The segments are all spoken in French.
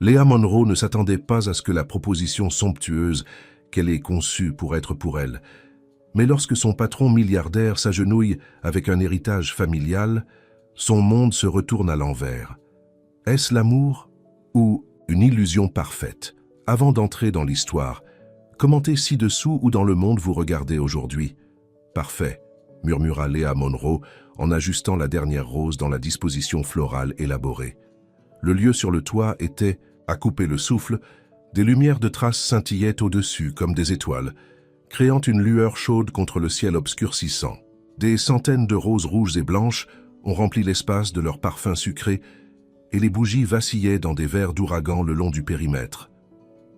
Léa Monroe ne s'attendait pas à ce que la proposition somptueuse qu'elle ait conçue pour être pour elle. Mais lorsque son patron milliardaire s'agenouille avec un héritage familial, son monde se retourne à l'envers. Est-ce l'amour ou une illusion parfaite? Avant d'entrer dans l'histoire, commentez ci-dessous où dans le monde vous regardez aujourd'hui. Parfait, murmura Léa Monroe en ajustant la dernière rose dans la disposition florale élaborée. Le lieu sur le toit était, à couper le souffle, des lumières de traces scintillaient au-dessus comme des étoiles, créant une lueur chaude contre le ciel obscurcissant. Des centaines de roses rouges et blanches ont rempli l'espace de leur parfum sucré et les bougies vacillaient dans des verres d'ouragan le long du périmètre.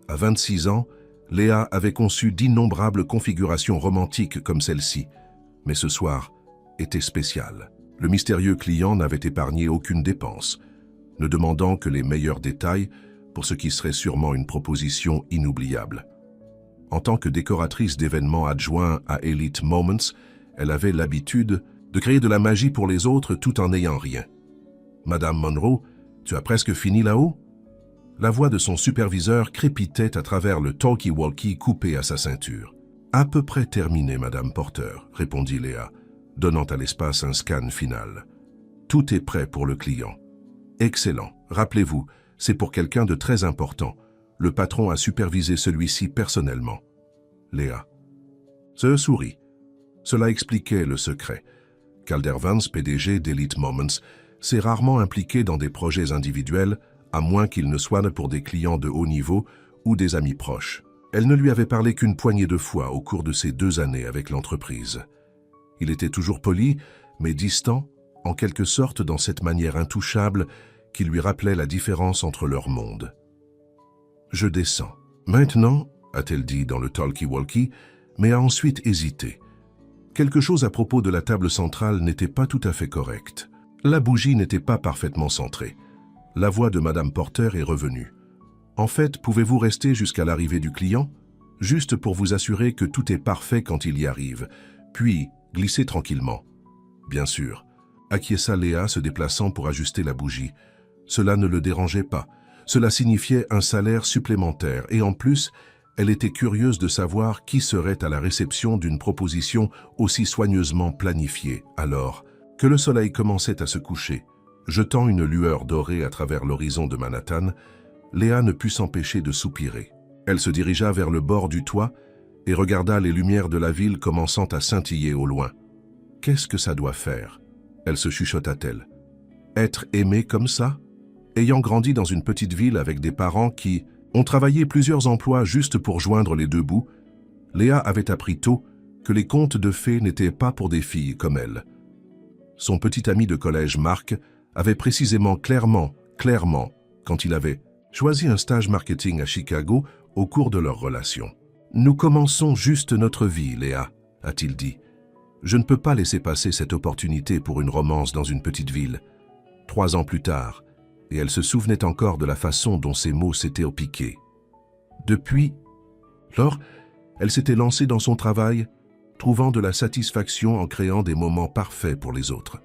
À 26 ans, Léa avait conçu d'innombrables configurations romantiques comme celle-ci, mais ce soir était spécial. Le mystérieux client n'avait épargné aucune dépense, ne demandant que les meilleurs détails pour ce qui serait sûrement une proposition inoubliable. En tant que décoratrice d'événements adjoints à Elite Moments, elle avait l'habitude de créer de la magie pour les autres tout en n'ayant rien. « Madame Monroe, tu as presque fini là-haut » La voix de son superviseur crépitait à travers le talkie-walkie coupé à sa ceinture. « À peu près terminé, Madame Porter » répondit Léa, donnant à l'espace un scan final. « Tout est prêt pour le client. »« Excellent. Rappelez-vous, c'est pour quelqu'un de très important. Le patron a supervisé celui-ci personnellement. » Léa se sourit. Cela expliquait le secret. Calder Vance, PDG d'Elite Moments, s'est rarement impliqué dans des projets individuels, à moins qu'il ne soit pour des clients de haut niveau ou des amis proches. Elle ne lui avait parlé qu'une poignée de fois au cours de ces 2 années avec l'entreprise. Il était toujours poli, mais distant, en quelque sorte dans cette manière intouchable qui lui rappelait la différence entre leurs mondes. « Je descends. »« Maintenant » a-t-elle dit dans le talkie-walkie, mais a ensuite hésité. Quelque chose à propos de la table centrale n'était pas tout à fait correct. La bougie n'était pas parfaitement centrée. La voix de Madame Porter est revenue. « En fait, pouvez-vous rester jusqu'à l'arrivée du client? Juste pour vous assurer que tout est parfait quand il y arrive, puis glissez tranquillement. »« Bien sûr. » acquiesça Léa se déplaçant pour ajuster la bougie. Cela ne le dérangeait pas. Cela signifiait un salaire supplémentaire et en plus, elle était curieuse de savoir qui serait à la réception d'une proposition aussi soigneusement planifiée. Alors que le soleil commençait à se coucher, jetant une lueur dorée à travers l'horizon de Manhattan, Léa ne put s'empêcher de soupirer. Elle se dirigea vers le bord du toit et regarda les lumières de la ville commençant à scintiller au loin. « Qu'est-ce que ça doit faire ?» Elle se chuchota-t-elle. « Être aimée comme ça ?» Ayant grandi dans une petite ville avec des parents qui ont travaillé plusieurs emplois juste pour joindre les 2 bouts, Léa avait appris tôt que les contes de fées n'étaient pas pour des filles comme elle. Son petit ami de collège Marc avait précisément clairement, quand il avait choisi un stage marketing à Chicago au cours de leur relation. « Nous commençons juste notre vie, Léa, » a-t-il dit. « Je ne peux pas laisser passer cette opportunité pour une romance dans une petite ville. » 3 ans plus tard, et elle se souvenait encore de la façon dont ces mots s'étaient piqués. Depuis, lors, elle s'était lancée dans son travail, trouvant de la satisfaction en créant des moments parfaits pour les autres.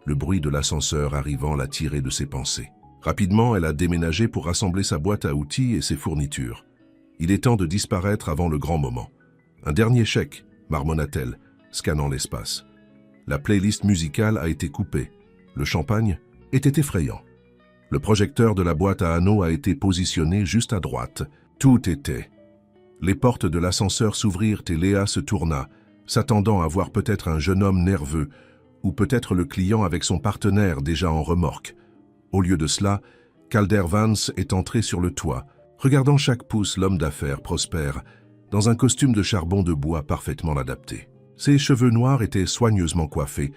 Le bruit de l'ascenseur arrivant l'a tirée de ses pensées. Rapidement, elle a déménagé pour rassembler sa boîte à outils et ses fournitures. Il est temps de disparaître avant le grand moment. Un dernier chèque, marmonna-t-elle, scannant l'espace. La playlist musicale a été coupée. Le champagne était effrayant. Le projecteur de la boîte à anneaux a été positionné juste à droite. Tout était. Les portes de l'ascenseur s'ouvrirent et Léa se tourna, s'attendant à voir peut-être un jeune homme nerveux, ou peut-être le client avec son partenaire déjà en remorque. Au lieu de cela, Calder Vance est entré sur le toit, regardant chaque pouce l'homme d'affaires prospère, dans un costume de charbon de bois parfaitement adapté. Ses cheveux noirs étaient soigneusement coiffés,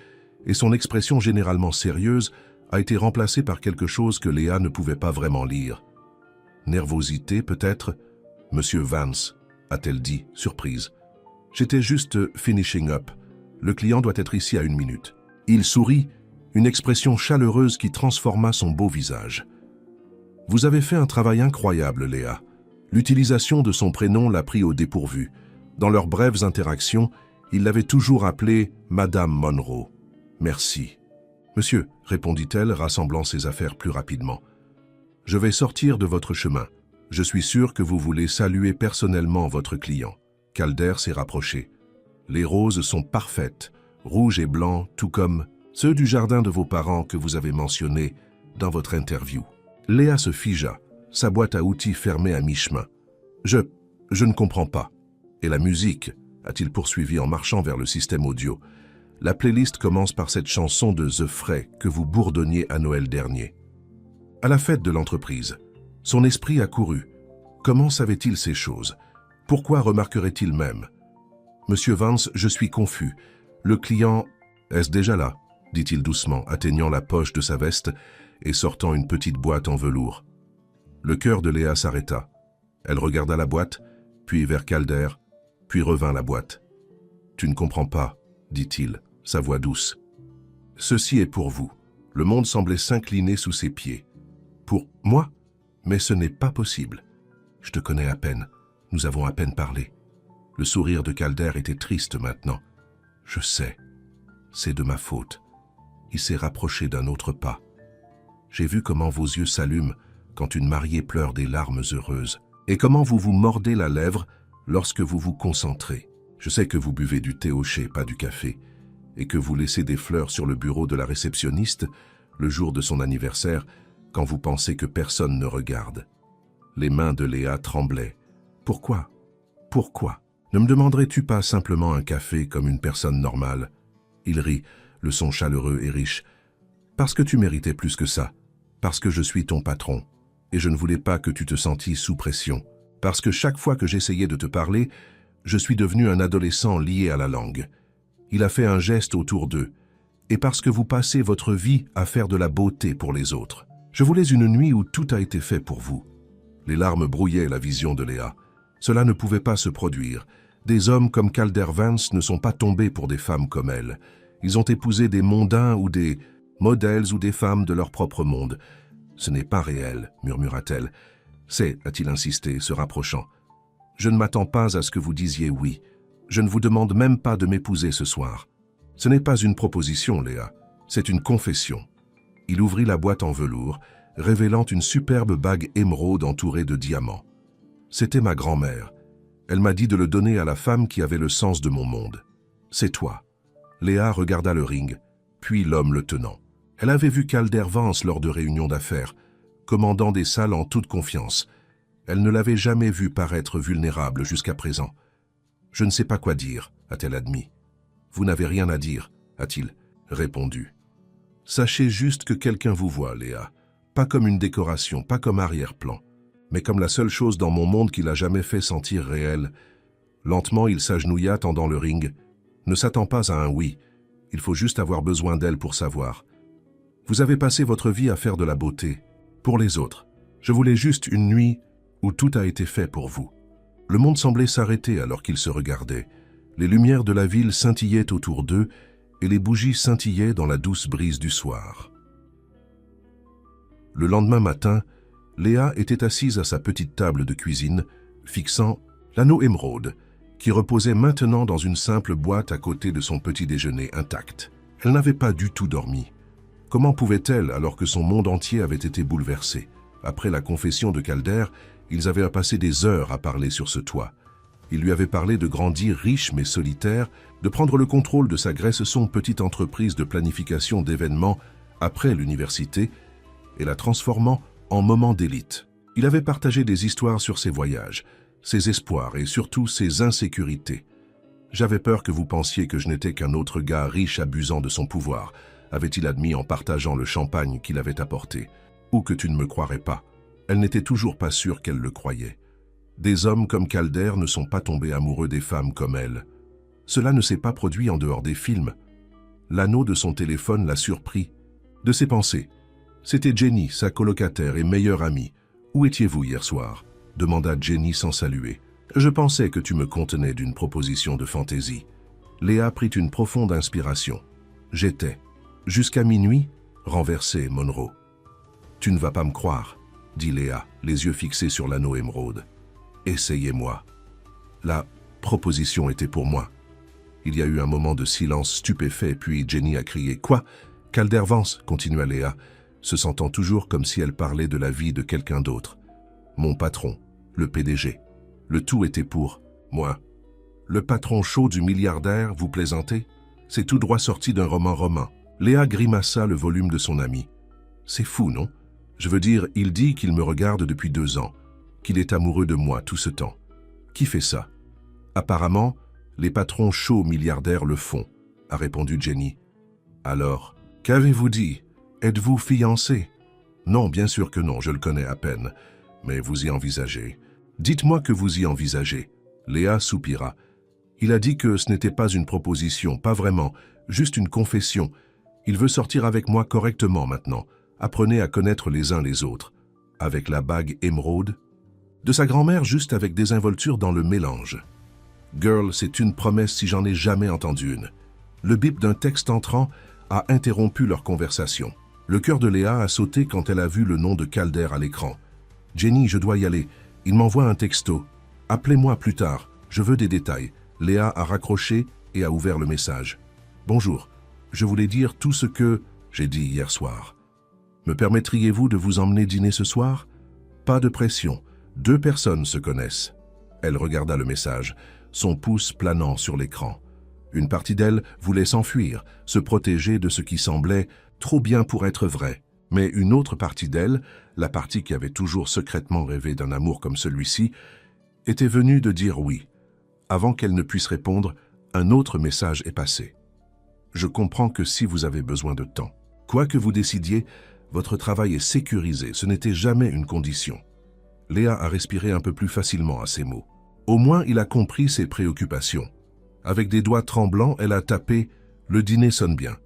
et son expression généralement sérieuse a été remplacée par quelque chose que Léa ne pouvait pas vraiment lire. Nervosité, peut-être? « Monsieur Vance » a-t-elle dit, surprise. « J'étais juste finishing up. Le client doit être ici à 1 minute. » Il sourit, une expression chaleureuse qui transforma son beau visage. « Vous avez fait un travail incroyable, Léa. » L'utilisation de son prénom l'a pris au dépourvu. Dans leurs brèves interactions, il l'avait toujours appelée « Madame Monroe ». « Merci. »« Monsieur » répondit-elle, rassemblant ses affaires plus rapidement. Je vais sortir de votre chemin. Je suis sûr que vous voulez saluer personnellement votre client. Calder s'est rapproché. Les roses sont parfaites, rouges et blancs, tout comme ceux du jardin de vos parents que vous avez mentionnés dans votre interview. Léa se figea, sa boîte à outils fermée à mi-chemin. Je ne comprends pas. Et la musique, a-t-il poursuivi en marchant vers le système audio. La playlist commence par cette chanson de The Fray que vous bourdonniez à Noël dernier. À la fête de l'entreprise, son esprit a couru. Comment savait-il ces choses? Pourquoi remarquerait-il même? Monsieur Vance, je suis confus. Le client... Est-ce déjà là? Dit-il doucement, atteignant la poche de sa veste et sortant une petite boîte en velours. Le cœur de Léa s'arrêta. Elle regarda la boîte, puis vers Calder, puis revint à la boîte. « Tu ne comprends pas, dit-il, sa voix douce. Ceci est pour vous. Le monde semblait s'incliner sous ses pieds. Pour moi? Mais ce n'est pas possible. Je te connais à peine. Nous avons à peine parlé. Le sourire de Calder était triste maintenant. Je sais. C'est de ma faute. Il s'est rapproché d'un autre pas. J'ai vu comment vos yeux s'allument quand une mariée pleure des larmes heureuses, et comment vous vous mordez la lèvre lorsque vous vous concentrez. Je sais que vous buvez du thé au chai, pas du café, et que vous laissez des fleurs sur le bureau de la réceptionniste le jour de son anniversaire quand vous pensez que personne ne regarde. Les mains de Léa tremblaient. Pourquoi? Pourquoi? Ne me demanderais-tu pas simplement un café comme une personne normale? Il rit, le son chaleureux et riche. Parce que tu méritais plus que ça. Parce que je suis ton patron. Et je ne voulais pas que tu te sentisses sous pression. Parce que chaque fois que j'essayais de te parler, je suis devenu un adolescent lié à la langue. Il a fait un geste autour d'eux. Et parce que vous passez votre vie à faire de la beauté pour les autres. Je voulais une nuit où tout a été fait pour vous. Les larmes brouillaient la vision de Léa. Cela ne pouvait pas se produire. Des hommes comme Calder Vance ne sont pas tombés pour des femmes comme elle. Ils ont épousé des mondains ou des modèles ou des femmes de leur propre monde. Ce n'est pas réel, murmura-t-elle. C'est, a-t-il insisté, se rapprochant. Je ne m'attends pas à ce que vous disiez oui. Je ne vous demande même pas de m'épouser ce soir. Ce n'est pas une proposition, Léa. C'est une confession. Il ouvrit la boîte en velours, révélant une superbe bague émeraude entourée de diamants. C'était ma grand-mère. Elle m'a dit de le donner à la femme qui avait le sens de mon monde. C'est toi. Léa regarda le ring, puis l'homme le tenant. Elle avait vu Calder Vance lors de réunions d'affaires, commandant des salles en toute confiance. Elle ne l'avait jamais vu paraître vulnérable jusqu'à présent. « Je ne sais pas quoi dire », a-t-elle admis. « Vous n'avez rien à dire », a-t-il répondu. « Sachez juste que quelqu'un vous voit, Léa. Pas comme une décoration, pas comme arrière-plan, mais comme la seule chose dans mon monde qui l'a jamais fait sentir réel. » Lentement, il s'agenouilla tendant le ring. « Ne s'attends pas à un oui. Il faut juste avoir besoin d'elle pour savoir. Vous avez passé votre vie à faire de la beauté. Pour les autres. Je voulais juste une nuit où tout a été fait pour vous. » Le monde semblait s'arrêter alors qu'ils se regardaient. Les lumières de la ville scintillaient autour d'eux et les bougies scintillaient dans la douce brise du soir. Le lendemain matin, Léa était assise à sa petite table de cuisine, fixant l'anneau émeraude, qui reposait maintenant dans une simple boîte à côté de son petit déjeuner intact. Elle n'avait pas du tout dormi. Comment pouvait-elle alors que son monde entier avait été bouleversé? Après la confession de Calder, ils avaient passé des heures à parler sur ce toit. Il lui avait parlé de grandir riche mais solitaire, de prendre le contrôle de sa Grèce-son petite entreprise de planification d'événements après l'université et la transformant en moment d'élite. Il avait partagé des histoires sur ses voyages, ses espoirs et surtout ses insécurités. « J'avais peur que vous pensiez que je n'étais qu'un autre gars riche abusant de son pouvoir », avait-il admis en partageant le champagne qu'il avait apporté. « Ou que tu ne me croirais pas. » Elle n'était toujours pas sûre qu'elle le croyait. Des hommes comme Calder ne sont pas tombés amoureux des femmes comme elle. Cela ne s'est pas produit en dehors des films. L'anneau de son téléphone l'a surpris. De ses pensées. C'était Jenny, sa colocataire et meilleure amie. « Où étiez-vous hier soir ?» demanda Jenny sans saluer. « Je pensais que tu me contenais d'une proposition de fantaisie. » Léa prit une profonde inspiration. « J'étais, jusqu'à minuit, renversé, Monroe. »« Tu ne vas pas me croire, » dit Léa, les yeux fixés sur l'anneau émeraude. « Essayez-moi. » La proposition était pour moi. Il y a eu un moment de silence stupéfait, puis Jenny a crié « Quoi ?» « Calder Vance, continua Léa. se sentant toujours comme si elle parlait de la vie de quelqu'un d'autre. Mon patron, le PDG. Le tout était pour moi. Le patron chaud du milliardaire, vous plaisantez? C'est tout droit sorti d'un roman romain. Léa grimaça le volume de son ami. C'est fou, non? Je veux dire, il dit qu'il me regarde depuis 2 ans, qu'il est amoureux de moi tout ce temps. Qui fait ça? Apparemment, les patrons chauds milliardaires le font, a répondu Jenny. Alors, qu'avez-vous dit? Êtes-vous fiancé? Non, bien sûr que non, je le connais à peine. Mais vous y envisagez. Dites-moi que vous y envisagez. Léa soupira. Il a dit que ce n'était pas une proposition, pas vraiment, juste une confession. Il veut sortir avec moi correctement maintenant. Apprenez à connaître les uns les autres. Avec la bague émeraude? De sa grand-mère juste avec des involtures dans le mélange. Girl, c'est une promesse si j'en ai jamais entendu une. Le bip d'un texte entrant a interrompu leur conversation. Le cœur de Léa a sauté quand elle a vu le nom de Calder à l'écran. « Jenny, je dois y aller. Il m'envoie un texto. Appelez-moi plus tard. Je veux des détails. » Léa a raccroché et a ouvert le message. « Bonjour. Je voulais dire tout ce que j'ai dit hier soir. Me permettriez-vous de vous emmener dîner ce soir? Pas de pression. 2 personnes se connaissent. » Elle regarda le message, son pouce planant sur l'écran. Une partie d'elle voulait s'enfuir, se protéger de ce qui semblait trop bien pour être vrai. Mais une autre partie d'elle, la partie qui avait toujours secrètement rêvé d'un amour comme celui-ci, était venue de dire oui. Avant qu'elle ne puisse répondre, un autre message est passé. « Je comprends que si vous avez besoin de temps, quoi que vous décidiez, votre travail est sécurisé, ce n'était jamais une condition. » Léa a respiré un peu plus facilement à ces mots. Au moins, il a compris ses préoccupations. Avec des doigts tremblants, elle a tapé « Le dîner sonne bien.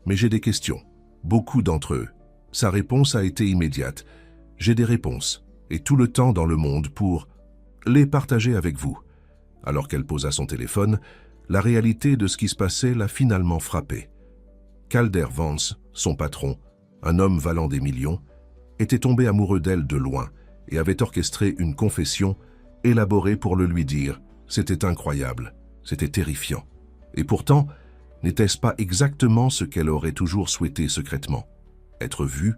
Mais j'ai des questions. Beaucoup d'entre eux. » Sa réponse a été immédiate. « J'ai des réponses, et tout le temps dans le monde pour les partager avec vous. » Alors qu'elle posa son téléphone, la réalité de ce qui se passait l'a finalement frappée. Calder Vance, son patron, un homme valant des millions, était tombé amoureux d'elle de loin et avait orchestré une confession élaborée pour le lui dire. C'était incroyable, c'était terrifiant. Et pourtant, n'était-ce pas exactement ce qu'elle aurait toujours souhaité secrètement? Être vue,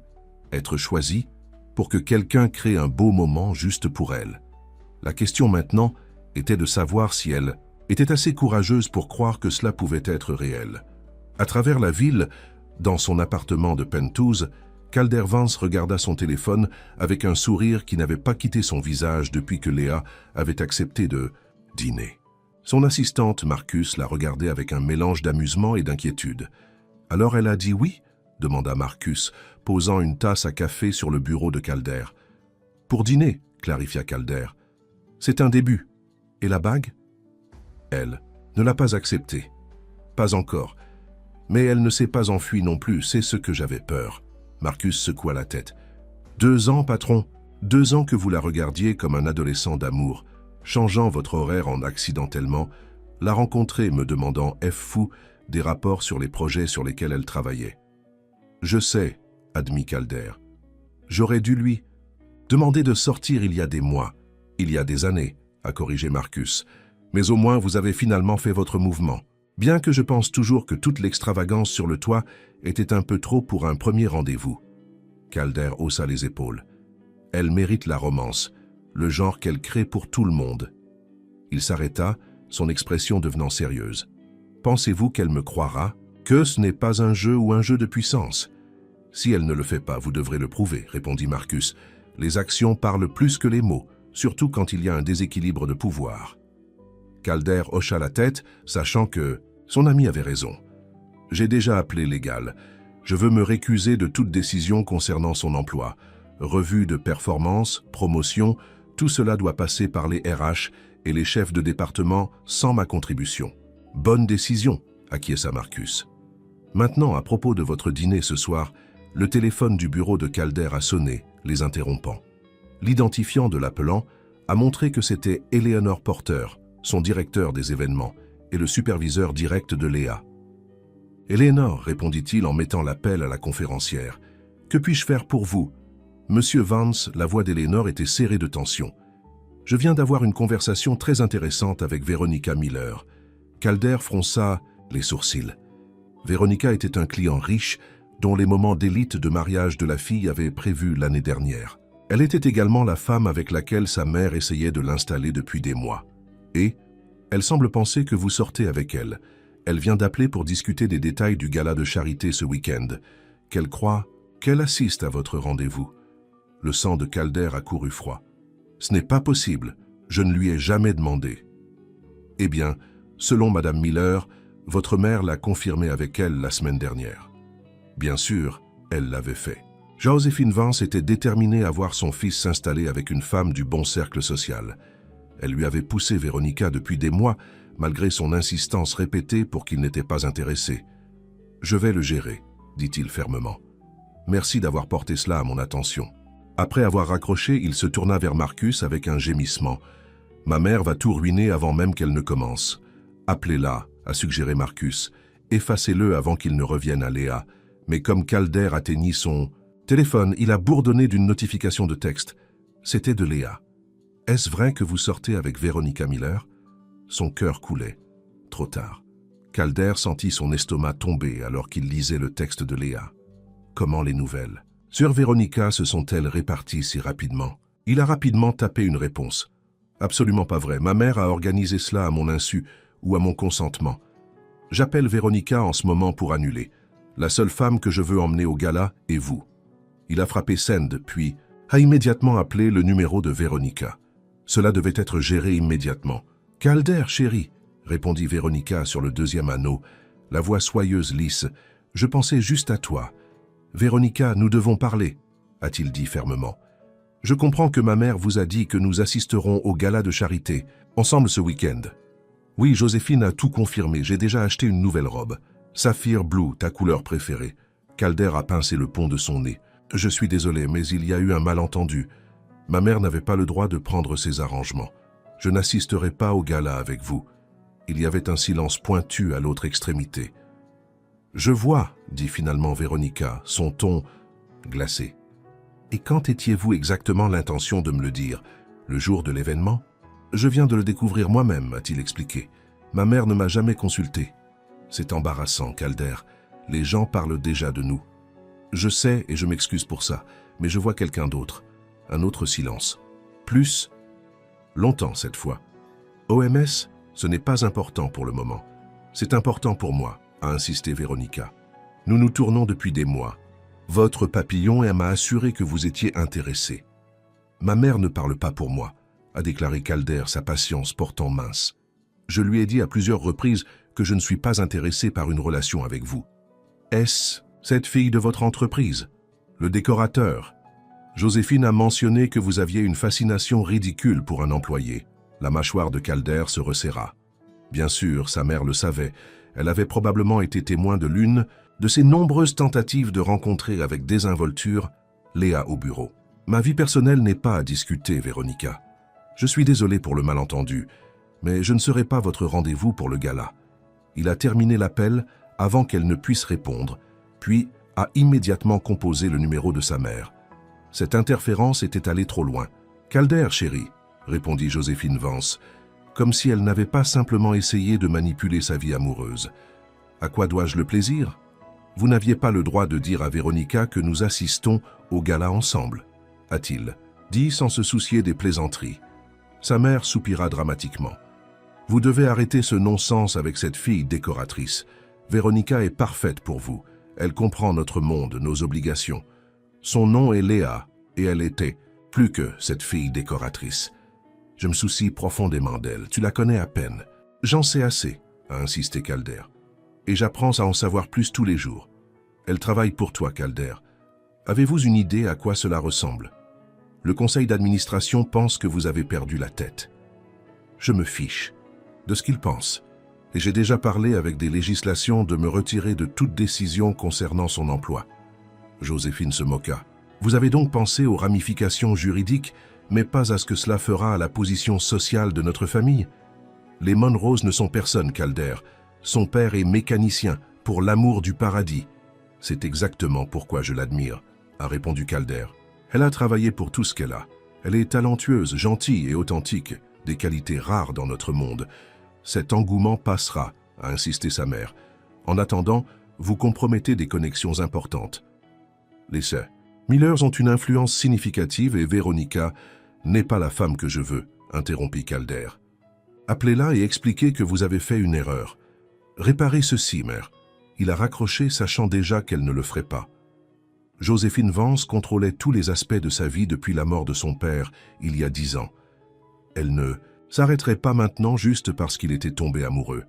être choisie, pour que quelqu'un crée un beau moment juste pour elle. La question maintenant était de savoir si elle était assez courageuse pour croire que cela pouvait être réel. À travers la ville, dans son appartement de Penthouse, Calder Vance regarda son téléphone avec un sourire qui n'avait pas quitté son visage depuis que Léa avait accepté de dîner. Son assistante, Marcus, la regardait avec un mélange d'amusement et d'inquiétude. « Alors elle a dit oui ?» demanda Marcus, posant une tasse à café sur le bureau de Calder. « Pour dîner » clarifia Calder. « C'est un début. Et la bague ?» Elle ne l'a pas acceptée. « Pas encore. Mais elle ne s'est pas enfuie non plus, c'est ce que j'avais peur. » Marcus secoua la tête. « 2 ans, patron. 2 ans que vous la regardiez comme un adolescent d'amour, changeant votre horaire en accidentellement, la rencontrer me demandant fou des rapports sur les projets sur lesquels elle travaillait. »« Je sais, » admit Calder. « J'aurais dû lui demander de sortir il y a des mois, il y a des années, » a corrigé Marcus. « Mais au moins vous avez finalement fait votre mouvement. Bien que je pense toujours que toute l'extravagance sur le toit était un peu trop pour un premier rendez-vous. » Calder haussa les épaules. « Elle mérite la romance, le genre qu'elle crée pour tout le monde. » Il s'arrêta, son expression devenant sérieuse. « Pensez-vous qu'elle me croira? Que ce n'est pas un jeu ou un jeu de puissance? » « Si elle ne le fait pas, vous devrez le prouver, » répondit Marcus. « Les actions parlent plus que les mots, surtout quand il y a un déséquilibre de pouvoir. » Calder hocha la tête, sachant que son ami avait raison. « J'ai déjà appelé légal. Je veux me récuser de toute décision concernant son emploi. Revue de performance, promotion, tout cela doit passer par les RH et les chefs de département sans ma contribution. » « Bonne décision, » acquiesça Marcus. « Maintenant, à propos de votre dîner ce soir, le téléphone du bureau de Calder a sonné, les interrompant. L'identifiant de l'appelant a montré que c'était Eleanor Porter, son directeur des événements, et le superviseur direct de Léa. « Eleanor, répondit-il en mettant l'appel à la conférencière. « Que puis-je faire pour vous ?» Monsieur Vance, la voix d'Eleanor était serrée de tension. « Je viens d'avoir une conversation très intéressante avec Veronica Miller. » Calder fronça les sourcils. Veronica était un client riche, dont les moments d'élite de mariage de la fille avaient prévu l'année dernière. Elle était également la femme avec laquelle sa mère essayait de l'installer depuis des mois. Et elle semble penser que vous sortez avec elle. Elle vient d'appeler pour discuter des détails du gala de charité ce week-end. Qu'elle croit qu'elle assiste à votre rendez-vous. Le sang de Calder a couru froid. Ce n'est pas possible, je ne lui ai jamais demandé. Eh bien, selon Madame Miller, votre mère l'a confirmé avec elle la semaine dernière. Bien sûr, elle l'avait fait. Joséphine Vance était déterminée à voir son fils s'installer avec une femme du bon cercle social. Elle lui avait poussé Véronica depuis des mois, malgré son insistance répétée pour qu'il n'était pas intéressé. « Je vais le gérer », dit-il fermement. « Merci d'avoir porté cela à mon attention. » Après avoir raccroché, il se tourna vers Marcus avec un gémissement. « Ma mère va tout ruiner avant même qu'elle ne commence. Appelez-la, » a suggéré Marcus. « Effacez-le avant qu'il ne revienne à Léa. » Mais comme Calder atteignit son téléphone, il a bourdonné d'une notification de texte. C'était de Léa. « Est-ce vrai que vous sortez avec Véronica Miller ?» Son cœur coulait. Trop tard. Calder sentit son estomac tomber alors qu'il lisait le texte de Léa. Comment les nouvelles? Sur Véronica se sont-elles réparties si rapidement? Il a rapidement tapé une réponse. Absolument pas vrai. Ma mère a organisé cela à mon insu ou à mon consentement. J'appelle Véronica en ce moment pour annuler. La seule femme que je veux emmener au gala est vous. Il a frappé send, puis a immédiatement appelé le numéro de Véronica. Cela devait être géré immédiatement. « Calder, chérie !» répondit Véronica sur le deuxième anneau, la voix soyeuse lisse. « Je pensais juste à toi. »« Véronica, nous devons parler, » a-t-il dit fermement. « Je comprends que ma mère vous a dit que nous assisterons au gala de charité, ensemble ce week-end. » « Oui, Joséphine a tout confirmé, j'ai déjà acheté une nouvelle robe. Saphir Blue, ta couleur préférée. » Calder a pincé le pont de son nez. « Je suis désolé, mais il y a eu un malentendu. Ma mère n'avait pas le droit de prendre ses arrangements. Je n'assisterai pas au gala avec vous. » Il y avait un silence pointu à l'autre extrémité. « Je vois, » dit finalement Véronica, son ton glacé. « Et quand étiez-vous exactement l'intention de me le dire? Le jour de l'événement? » « Je viens de le découvrir moi-même, a-t-il expliqué. Ma mère ne m'a jamais consulté. C'est embarrassant, Calder. Les gens parlent déjà de nous. Je sais et je m'excuse pour ça, mais je vois quelqu'un d'autre. Un autre silence. Plus longtemps cette fois. OMS, ce n'est pas important pour le moment. C'est important pour moi, a insisté Véronica. Nous nous tournons depuis des mois. Votre papillon m'a assuré que vous étiez intéressé. Ma mère ne parle pas pour moi, a déclaré Calder, sa patience portant mince. Je lui ai dit à plusieurs reprises que je ne suis pas intéressé par une relation avec vous. Est-ce cette fille de votre entreprise? Le décorateur? Joséphine a mentionné que vous aviez une fascination ridicule pour un employé. La mâchoire de Calder se resserra. Bien sûr, sa mère le savait. Elle avait probablement été témoin de l'une de ses nombreuses tentatives de rencontrer avec désinvolture Léa au bureau. Ma vie personnelle n'est pas à discuter, Véronica. Je suis désolé pour le malentendu, mais je ne serai pas votre rendez-vous pour le gala. Il a terminé l'appel avant qu'elle ne puisse répondre, puis a immédiatement composé le numéro de sa mère. Cette interférence était allée trop loin. « Calder, chérie », répondit Joséphine Vance, comme si elle n'avait pas simplement essayé de manipuler sa vie amoureuse. « À quoi dois-je le plaisir? Vous n'aviez pas le droit de dire à Véronica que nous assistons au gala ensemble, a-t-il dit sans se soucier des plaisanteries. Sa mère soupira dramatiquement. « Vous devez arrêter ce non-sens avec cette fille décoratrice. Véronica est parfaite pour vous. Elle comprend notre monde, nos obligations. Son nom est Léa, et elle était plus que cette fille décoratrice. Je me soucie profondément d'elle. Tu la connais à peine. J'en sais assez, a insisté Calder. Et j'apprends à en savoir plus tous les jours. Elle travaille pour toi, Calder. Avez-vous une idée à quoi cela ressemble? Le conseil d'administration pense que vous avez perdu la tête. Je me fiche de ce qu'il pense. Et j'ai déjà parlé avec des législations de me retirer de toute décision concernant son emploi. Joséphine se moqua. Vous avez donc pensé aux ramifications juridiques, mais pas à ce que cela fera à la position sociale de notre famille? Les Monrose ne sont personne, Calder. Son père est mécanicien, pour l'amour du paradis. C'est exactement pourquoi je l'admire, a répondu Calder. Elle a travaillé pour tout ce qu'elle a. Elle est talentueuse, gentille et authentique, des qualités rares dans notre monde. Cet engouement passera, a insisté sa mère. En attendant, vous compromettez des connexions importantes. Les Millers ont une influence significative et Veronica n'est pas la femme que je veux, interrompit Calder. Appelez-la et expliquez que vous avez fait une erreur. Réparez ceci, mère. Il a raccroché, sachant déjà qu'elle ne le ferait pas. Joséphine Vance contrôlait tous les aspects de sa vie depuis la mort de son père, il y a 10 ans. Elle ne s'arrêterait pas maintenant juste parce qu'il était tombé amoureux.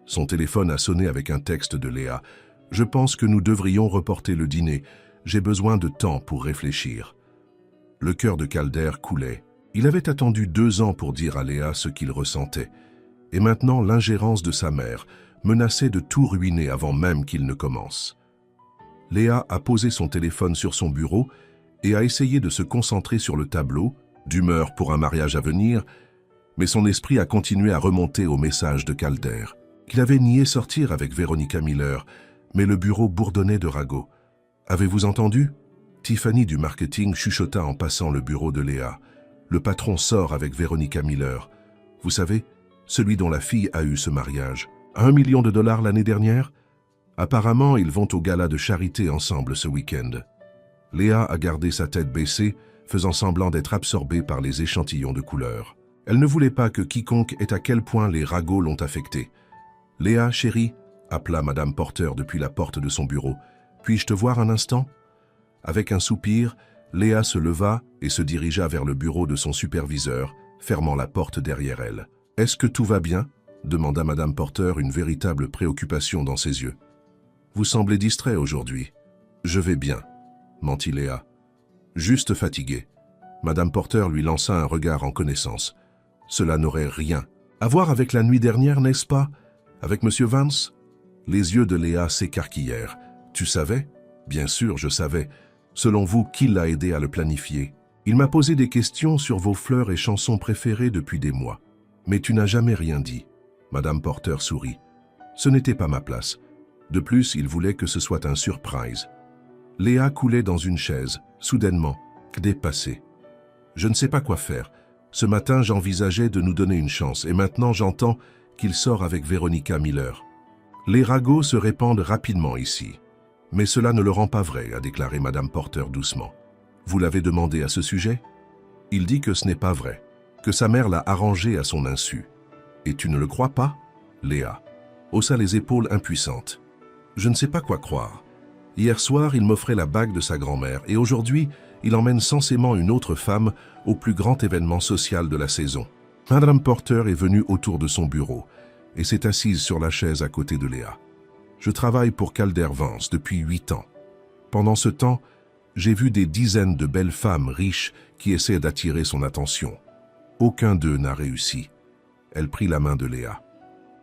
Son téléphone a sonné avec un texte de Léa. « Je pense que nous devrions reporter le dîner. J'ai besoin de temps pour réfléchir. » Le cœur de Calder coulait. Il avait attendu 2 ans pour dire à Léa ce qu'il ressentait. Et maintenant, l'ingérence de sa mère menaçait de tout ruiner avant même qu'il ne commence. Léa a posé son téléphone sur son bureau et a essayé de se concentrer sur le tableau, d'humeur pour un mariage à venir, mais son esprit a continué à remonter au message de Calder, qu'il avait nié sortir avec Veronica Miller, mais le bureau bourdonnait de ragots. « Avez-vous entendu ?» Tiffany du marketing chuchota en passant le bureau de Léa. « Le patron sort avec Veronica Miller. Vous savez, celui dont la fille a eu ce mariage. 1 million de dollars l'année dernière ? Apparemment, ils vont au gala de charité ensemble ce week-end. » Léa a gardé sa tête baissée, faisant semblant d'être absorbée par les échantillons de couleurs. Elle ne voulait pas que quiconque ait à quel point les ragots l'ont affectée. « Léa, chérie » appela Madame Porter depuis la porte de son bureau. « Puis-je te voir un instant ?» Avec un soupir, Léa se leva et se dirigea vers le bureau de son superviseur, fermant la porte derrière elle. « Est-ce que tout va bien ?» demanda Madame Porter, une véritable préoccupation dans ses yeux. « Vous semblez distrait aujourd'hui. »« Je vais bien, » mentit Léa. « Juste fatiguée. » Madame Porter lui lança un regard en connaissance. « Cela n'aurait rien à voir avec la nuit dernière, n'est-ce pas? Avec Monsieur Vance ?» Les yeux de Léa s'écarquillèrent. « Tu savais ?»« Bien sûr, je savais. Selon vous, qui l'a aidé à le planifier? Il m'a posé des questions sur vos fleurs et chansons préférées depuis des mois. Mais tu n'as jamais rien dit. » Madame Porter sourit. « Ce n'était pas ma place. De plus, il voulait que ce soit un surprise. » Léa coulait dans une chaise, soudainement, dépassée. « Je ne sais pas quoi faire. Ce matin, j'envisageais de nous donner une chance, et maintenant j'entends qu'il sort avec Veronica Miller. Les ragots se répandent rapidement ici. Mais cela ne le rend pas vrai, a déclaré Madame Porter doucement. Vous l'avez demandé à ce sujet? Il dit que ce n'est pas vrai, que sa mère l'a arrangé à son insu. Et tu ne le crois pas? Léa haussa les épaules impuissante. Je ne sais pas quoi croire. Hier soir, il m'offrait la bague de sa grand-mère, et aujourd'hui, il emmène sensément une autre femme au plus grand événement social de la saison. Madame Porter est venue autour de son bureau et s'est assise sur la chaise à côté de Léa. Je travaille pour Calder Vance depuis 8 ans. Pendant ce temps, j'ai vu des dizaines de belles femmes riches qui essaient d'attirer son attention. Aucun d'eux n'a réussi. Elle prit la main de Léa.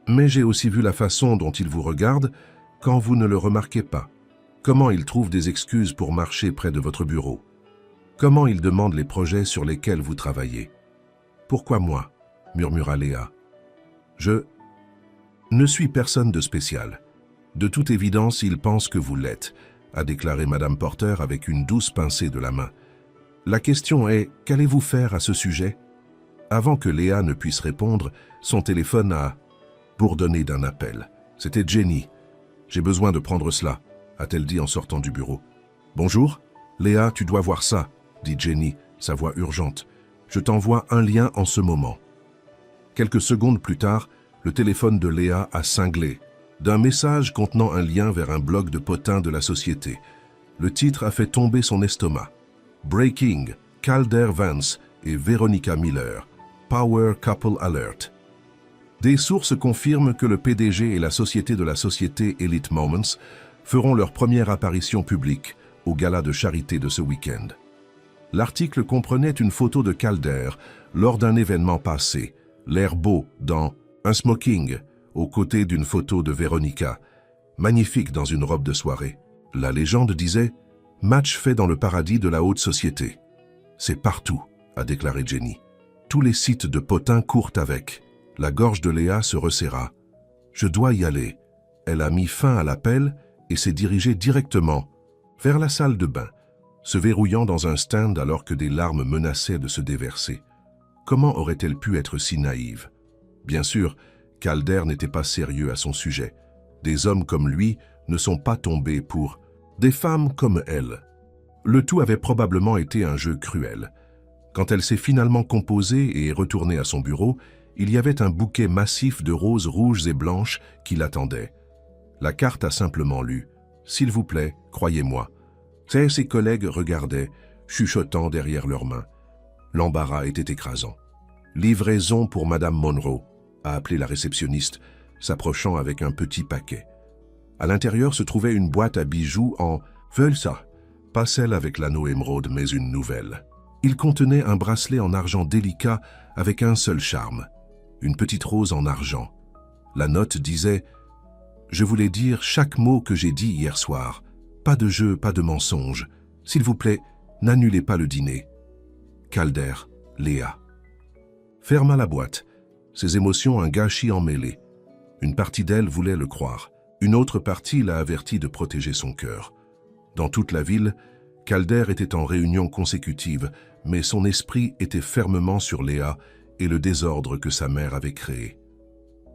Mais j'ai aussi vu la façon dont il vous regarde quand vous ne le remarquez pas. Comment il trouve des excuses pour marcher près de votre bureau. Comment il demande les projets sur lesquels vous travaillez. Pourquoi moi? Murmura Léa. Je ne suis personne de spécial. De toute évidence, il pense que vous l'êtes, a déclaré Madame Porter avec une douce pincée de la main. La question est, qu'allez-vous faire à ce sujet? Avant que Léa ne puisse répondre, son téléphone a bourdonné d'un appel. C'était Jenny. J'ai besoin de prendre cela, a-t-elle dit en sortant du bureau. Bonjour, Léa, tu dois voir ça, dit Jenny, sa voix urgente. Je t'envoie un lien en ce moment. Quelques secondes plus tard, le téléphone de Léa a cinglé d'un message contenant un lien vers un blog de potins de la société. Le titre a fait tomber son estomac. Breaking, Calder Vance et Veronica Miller. Power Couple Alert. Des sources confirment que le PDG et la société de la société Elite Moments feront leur première apparition publique au gala de charité de ce week-end. L'article comprenait une photo de Calder lors d'un événement passé, l'air beau dans un smoking, aux côtés d'une photo de Veronica, magnifique dans une robe de soirée. La légende disait « Match fait dans le paradis de la haute société ». C'est partout, a déclaré Jenny. Tous les sites de potins courent avec. La gorge de Léa se resserra. « Je dois y aller ». Elle a mis fin à l'appel et s'est dirigée directement vers la salle de bain, se verrouillant dans un stand alors que des larmes menaçaient de se déverser. Comment aurait-elle pu être si naïve? Bien sûr, Calder n'était pas sérieux à son sujet. Des hommes comme lui ne sont pas tombés pour des femmes comme elle. Le tout avait probablement été un jeu cruel. Quand elle s'est finalement composée et est retournée à son bureau, il y avait un bouquet massif de roses rouges et blanches qui l'attendait. La carte a simplement lu « S'il vous plaît, croyez-moi ». Ses collègues regardaient, chuchotant derrière leurs mains. L'embarras était écrasant. « Livraison pour Madame Monroe », a appelé la réceptionniste, s'approchant avec un petit paquet. À l'intérieur se trouvait une boîte à bijoux en « Veulent ça », pas celle avec l'anneau émeraude, mais une nouvelle. Il contenait un bracelet en argent délicat avec un seul charme, une petite rose en argent. La note disait « Je voulais dire chaque mot que j'ai dit hier soir. Pas de jeu, pas de mensonge. S'il vous plaît, n'annulez pas le dîner. Calder, Léa. » Ferma la boîte. Ses émotions un gâchis emmêlé. Une partie d'elle voulait le croire. Une autre partie l'a averti de protéger son cœur. Dans toute la ville, Calder était en réunion consécutive, mais son esprit était fermement sur Léa et le désordre que sa mère avait créé.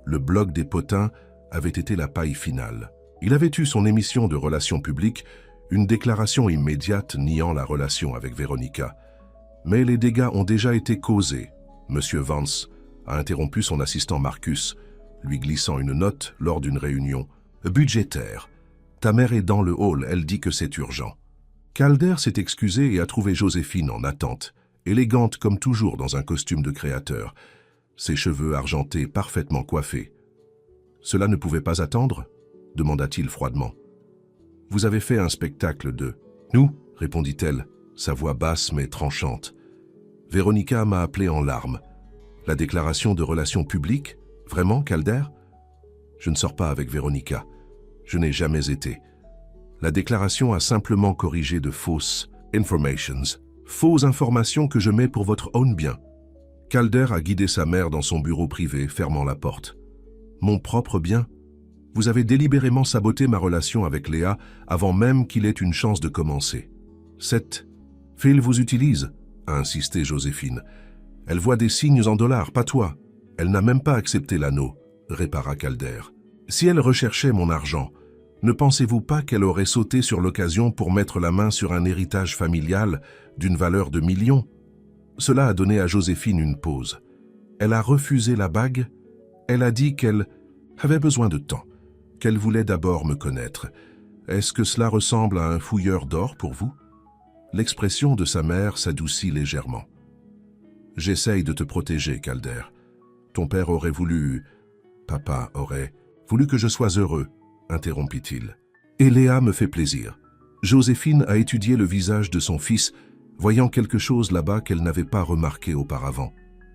Le bloc des potins avait été la paille finale. Il avait eu son émission de relations publiques, une déclaration immédiate niant la relation avec Veronica. Mais les dégâts ont déjà été causés. Monsieur Vance a interrompu son assistant Marcus, lui glissant une note lors d'une réunion. Budgétaire. Ta mère est dans le hall, elle dit que c'est urgent. Calder s'est excusé et a trouvé Joséphine en attente, élégante comme toujours dans un costume de créateur, ses cheveux argentés parfaitement coiffés. Cela ne pouvait pas attendre ? Demanda-t-il froidement. Vous avez fait un spectacle de... Nous, répondit-elle, sa voix basse mais tranchante. Veronica m'a appelé en larmes. La déclaration de relations publiques? Vraiment, Calder? Je ne sors pas avec Veronica. Je n'ai jamais été. La déclaration a simplement corrigé de fausses informations que je mets pour votre own bien. Calder a guidé sa mère dans son bureau privé, fermant la porte. Mon propre bien? Vous avez délibérément saboté ma relation avec Léa avant même qu'il ait une chance de commencer. Phil vous utilise, a insisté Joséphine. Elle voit des signes en dollars, pas toi. Elle n'a même pas accepté l'anneau, répara Calder. Si elle recherchait mon argent, ne pensez-vous pas qu'elle aurait sauté sur l'occasion pour mettre la main sur un héritage familial d'une valeur de millions? Cela a donné à Joséphine une pause. Elle a refusé la bague. Elle a dit qu'elle avait besoin de temps, qu'elle voulait d'abord me connaître. Est-ce que cela ressemble à un fouilleur d'or pour vous? L'expression de sa mère s'adoucit légèrement. J'essaye de te protéger, Calder. Ton père aurait voulu... Papa aurait voulu que je sois heureux, interrompit-il. Et Léa me fait plaisir. Joséphine a étudié le visage de son fils, voyant quelque chose là-bas qu'elle n'avait pas remarqué auparavant.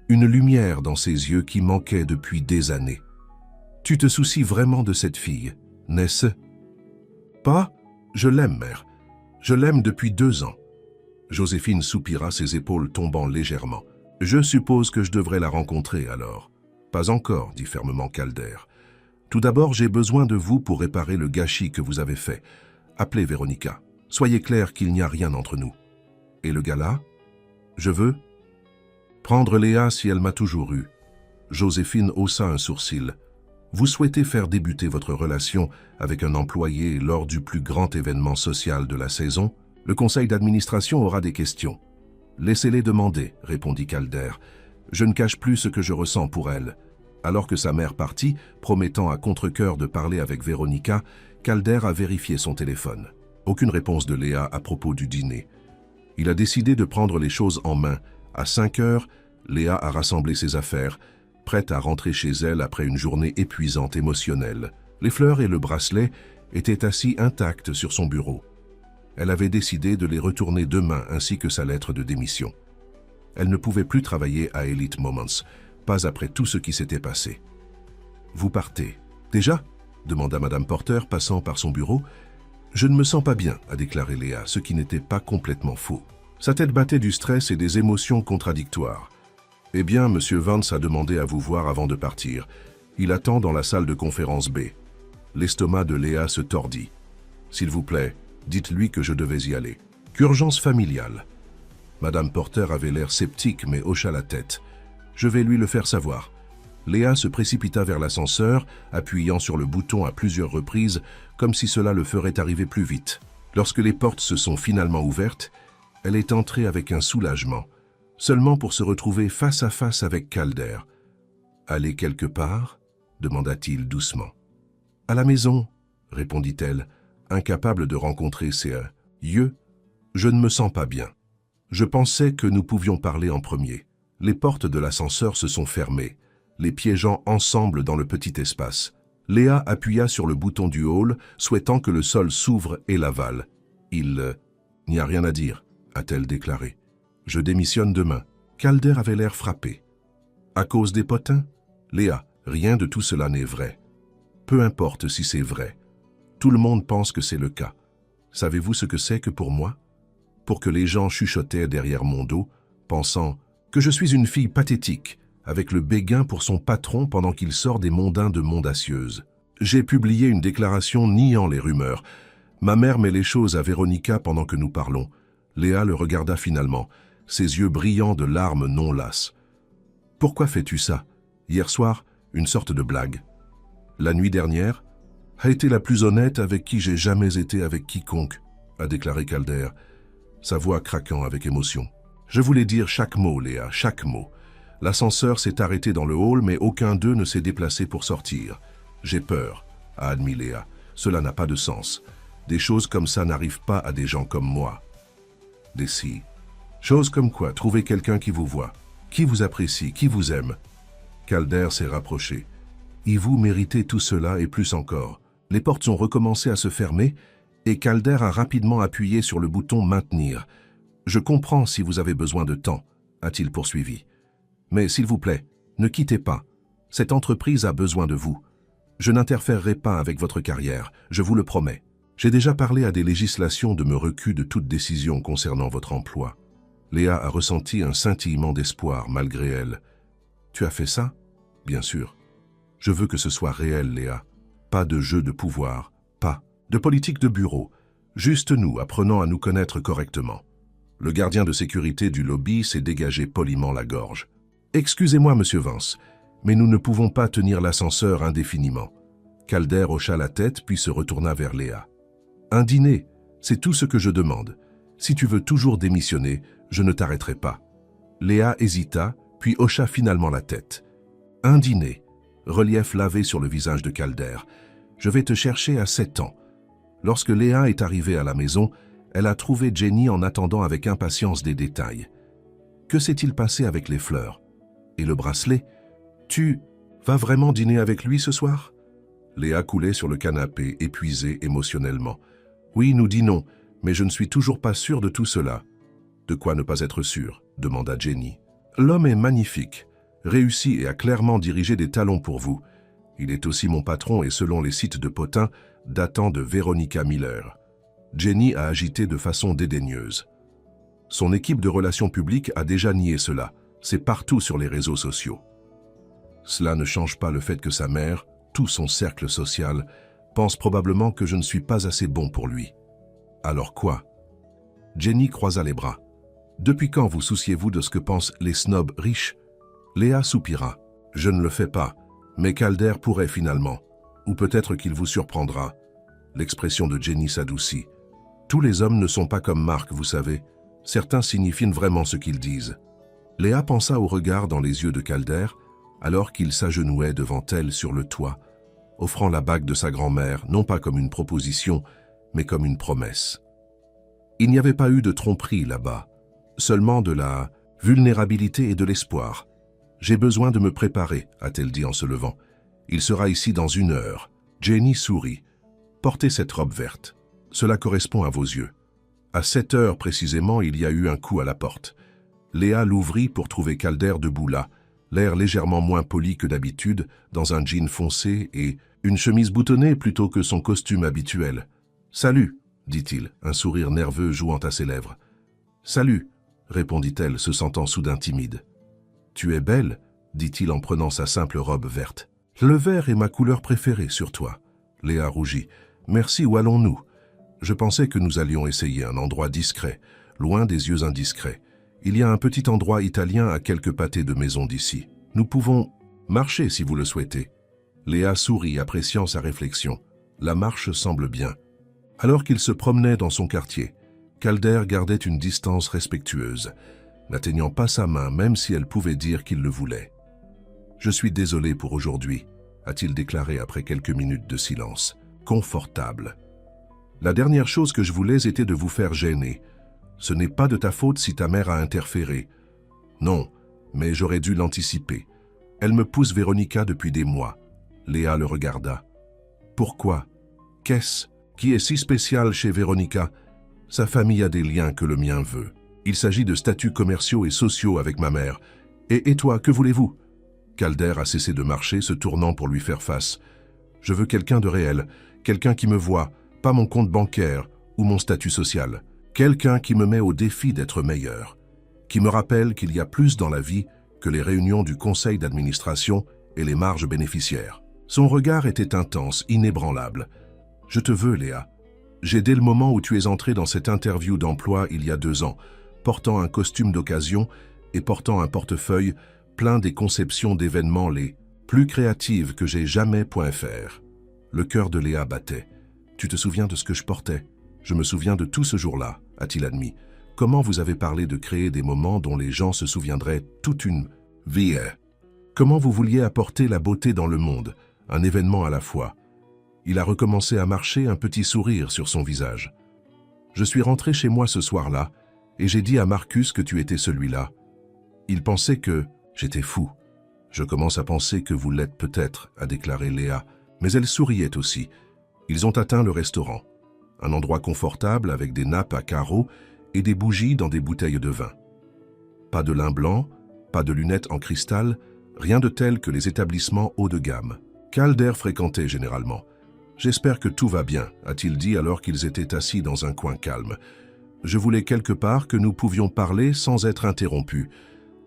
Une lumière dans ses yeux qui manquait depuis des années. Tu te soucies vraiment de cette fille, n'est-ce pas? Je l'aime, mère. Je l'aime depuis 2 ans. Joséphine soupira, ses épaules tombant légèrement. Je suppose que je devrais la rencontrer alors. Pas encore, dit fermement Calder. Tout d'abord, j'ai besoin de vous pour réparer le gâchis que vous avez fait. Appelez Veronica. Soyez clair qu'il n'y a rien entre nous. Et le gala? Je veux prendre Léa si elle m'a toujours eu. Joséphine haussa un sourcil. Vous souhaitez faire débuter votre relation avec un employé lors du plus grand événement social de la saison? Le conseil d'administration aura des questions. Laissez-les demander, répondit Calder. Je ne cache plus ce que je ressens pour elle. Alors que sa mère partit, promettant à contre-cœur de parler avec Veronica, Calder a vérifié son téléphone. Aucune réponse de Léa à propos du dîner. Il a décidé de prendre les choses en main. À 5 heures, Léa a rassemblé ses affaires, prête à rentrer chez elle après une journée épuisante émotionnelle. Les fleurs et le bracelet étaient assis intacts sur son bureau. Elle avait décidé de les retourner demain ainsi que sa lettre de démission. Elle ne pouvait plus travailler à Elite Moments, pas après tout ce qui s'était passé. « Vous partez. Déjà ?» demanda Madame Porter, passant par son bureau. « Je ne me sens pas bien », a déclaré Léa, ce qui n'était pas complètement faux. Sa tête battait du stress et des émotions contradictoires. « Eh bien, Monsieur Vance a demandé à vous voir avant de partir. Il attend dans la salle de conférence B. » L'estomac de Léa se tordit. « S'il vous plaît, dites-lui que je devais y aller. Qu'urgence familiale. » Madame Porter avait l'air sceptique mais hocha la tête. « Je vais lui le faire savoir. » Léa se précipita vers l'ascenseur, appuyant sur le bouton à plusieurs reprises, comme si cela le ferait arriver plus vite. Lorsque les portes se sont finalement ouvertes, elle est entrée avec un soulagement, seulement pour se retrouver face à face avec Calder. « Aller quelque part ?» demanda-t-il doucement. « À la maison » répondit-elle, incapable de rencontrer ses yeux. « Je ne me sens pas bien. Je pensais que nous pouvions parler en premier. » Les portes de l'ascenseur se sont fermées, les piégeant ensemble dans le petit espace. Léa appuya sur le bouton du hall, souhaitant que le sol s'ouvre et l'avale. « Il n'y a rien à dire », a-t-elle déclaré. « Je démissionne demain. » Calder avait l'air frappé. « À cause des potins ?» Léa, rien de tout cela n'est vrai. Peu importe si c'est vrai. Tout le monde pense que c'est le cas. Savez-vous ce que c'est que pour moi? Pour que les gens chuchotaient derrière mon dos, pensant que je suis une fille pathétique, avec le béguin pour son patron pendant qu'il sort des mondains de Mondacieuse. J'ai publié une déclaration niant les rumeurs. Ma mère met les choses à Véronica pendant que nous parlons. Léa le regarda finalement, ses yeux brillants de larmes non lasses. « Pourquoi fais-tu ça? Hier soir, une sorte de blague. La nuit dernière a été la plus honnête avec qui j'ai jamais été avec quiconque, a déclaré Calder, sa voix craquant avec émotion. Je voulais dire chaque mot, Léa, chaque mot. L'ascenseur s'est arrêté dans le hall, mais aucun d'eux ne s'est déplacé pour sortir. J'ai peur, a admis Léa. Cela n'a pas de sens. Des choses comme ça n'arrivent pas à des gens comme moi. Des si. Choses comme quoi? Trouver quelqu'un qui vous voit, qui vous apprécie, qui vous aime. Calder s'est rapproché. Et vous méritez tout cela et plus encore. Les portes ont recommencé à se fermer et Calder a rapidement appuyé sur le bouton « Maintenir ». Je comprends si vous avez besoin de temps, a-t-il poursuivi. Mais s'il vous plaît, ne quittez pas. Cette entreprise a besoin de vous. Je n'interférerai pas avec votre carrière, je vous le promets. J'ai déjà parlé à des législations de me recul de toute décision concernant votre emploi. Léa a ressenti un scintillement d'espoir malgré elle. Tu as fait ça? Bien sûr. Je veux que ce soit réel, Léa. Pas de jeu de pouvoir, pas de politique de bureau. Juste nous apprenant à nous connaître correctement. Le gardien de sécurité du lobby s'est dégagé poliment la gorge. « Excusez-moi, monsieur Vance, mais nous ne pouvons pas tenir l'ascenseur indéfiniment. » Calder hocha la tête puis se retourna vers Léa. « Un dîner, c'est tout ce que je demande. Si tu veux toujours démissionner, je ne t'arrêterai pas. » Léa hésita, puis hocha finalement la tête. « Un dîner. » Relief lavé sur le visage de Calder. « Je vais te chercher à 7 ans. » Lorsque Léa est arrivée à la maison, elle a trouvé Jenny en attendant avec impatience des détails. Que s'est-il passé avec les fleurs? Et le bracelet? Tu vas vraiment dîner avec lui ce soir? Léa coulait sur le canapé, épuisée émotionnellement. Oui, nous dînons, mais je ne suis toujours pas sûre de tout cela. De quoi ne pas être sûre? Demanda Jenny. L'homme est magnifique, réussi et a clairement dirigé des talons pour vous. Il est aussi mon patron et selon les sites de potins, datant de Véronica Miller. Jenny a agité de façon dédaigneuse. Son équipe de relations publiques a déjà nié cela. C'est partout sur les réseaux sociaux. Cela ne change pas le fait que sa mère, tout son cercle social, pense probablement que je ne suis pas assez bon pour lui. Alors quoi? Jenny croisa les bras. Depuis quand vous souciez-vous de ce que pensent les snobs riches? Léa soupira. Je ne le fais pas, mais Calder pourrait finalement. Ou peut-être qu'il vous surprendra. L'expression de Jenny s'adoucit. Tous les hommes ne sont pas comme Marc, vous savez. Certains signifient vraiment ce qu'ils disent. Léa pensa au regard dans les yeux de Calder, alors qu'il s'agenouillait devant elle sur le toit, offrant la bague de sa grand-mère, non pas comme une proposition, mais comme une promesse. Il n'y avait pas eu de tromperie là-bas, seulement de la vulnérabilité et de l'espoir. « J'ai besoin de me préparer », a-t-elle dit en se levant. « Il sera ici dans 1 heure. » Jenny sourit. « Portez cette robe verte. Cela correspond à vos yeux. » À 7 heures précisément, il y a eu un coup à la porte. Léa l'ouvrit pour trouver Calder debout là, l'air légèrement moins poli que d'habitude, dans un jean foncé et une chemise boutonnée plutôt que son costume habituel. « Salut !» dit-il, un sourire nerveux jouant à ses lèvres. « Salut !» répondit-elle, se sentant soudain timide. « Tu es belle !» dit-il en prenant sa simple robe verte. « Le vert est ma couleur préférée sur toi. » Léa rougit. « Merci, où allons-nous ? Je pensais que nous allions essayer un endroit discret, loin des yeux indiscrets. Il y a un petit endroit italien à quelques pâtés de maison d'ici. Nous pouvons... Marchez si vous le souhaitez. Léa sourit, appréciant sa réflexion. La marche semble bien. Alors qu'il se promenait dans son quartier, Calder gardait une distance respectueuse, n'atteignant pas sa main même si elle pouvait dire qu'il le voulait. « Je suis désolé pour aujourd'hui », a-t-il déclaré après quelques minutes de silence. Confortable. « La dernière chose que je voulais était de vous faire gêner. Ce n'est pas de ta faute si ta mère a interféré. Non, mais j'aurais dû l'anticiper. Elle me pousse Véronica depuis des mois. » Léa le regarda. « Pourquoi? Qu'est-ce qui est si spécial chez Véronica? Sa famille a des liens que le mien veut. Il s'agit de statuts commerciaux et sociaux avec ma mère. Et toi, que voulez-vous » Calder a cessé de marcher, se tournant pour lui faire face. « Je veux quelqu'un de réel, quelqu'un qui me voit, pas mon compte bancaire ou mon statut social. Quelqu'un qui me met au défi d'être meilleur, qui me rappelle qu'il y a plus dans la vie que les réunions du conseil d'administration et les marges bénéficiaires. » Son regard était intense, inébranlable. « Je te veux, Léa. J'ai dès le moment où tu es entrée dans cette interview d'emploi il y a 2 ans, portant un costume d'occasion et portant un portefeuille plein des conceptions d'événements les plus créatives que j'ai jamais.fr. » Le cœur de Léa battait. « Tu te souviens de ce que je portais? Je me souviens de tout ce jour-là, a-t-il admis. Comment vous avez parlé de créer des moments dont les gens se souviendraient toute une vie? Comment vous vouliez apporter la beauté dans le monde, un événement à la fois. » Il a recommencé à marcher, un petit sourire sur son visage. « Je suis rentré chez moi ce soir-là et j'ai dit à Marcus que tu étais celui-là. Il pensait que j'étais fou. Je commence à penser que vous l'êtes peut-être, a déclaré Léa, mais elle souriait aussi. Ils ont atteint le restaurant. Un endroit confortable avec des nappes à carreaux et des bougies dans des bouteilles de vin. Pas de lin blanc, pas de lunettes en cristal, rien de tel que les établissements haut de gamme. Calder fréquentait généralement. « J'espère que tout va bien, a-t-il dit alors qu'ils étaient assis dans un coin calme. Je voulais quelque part que nous pouvions parler sans être interrompus.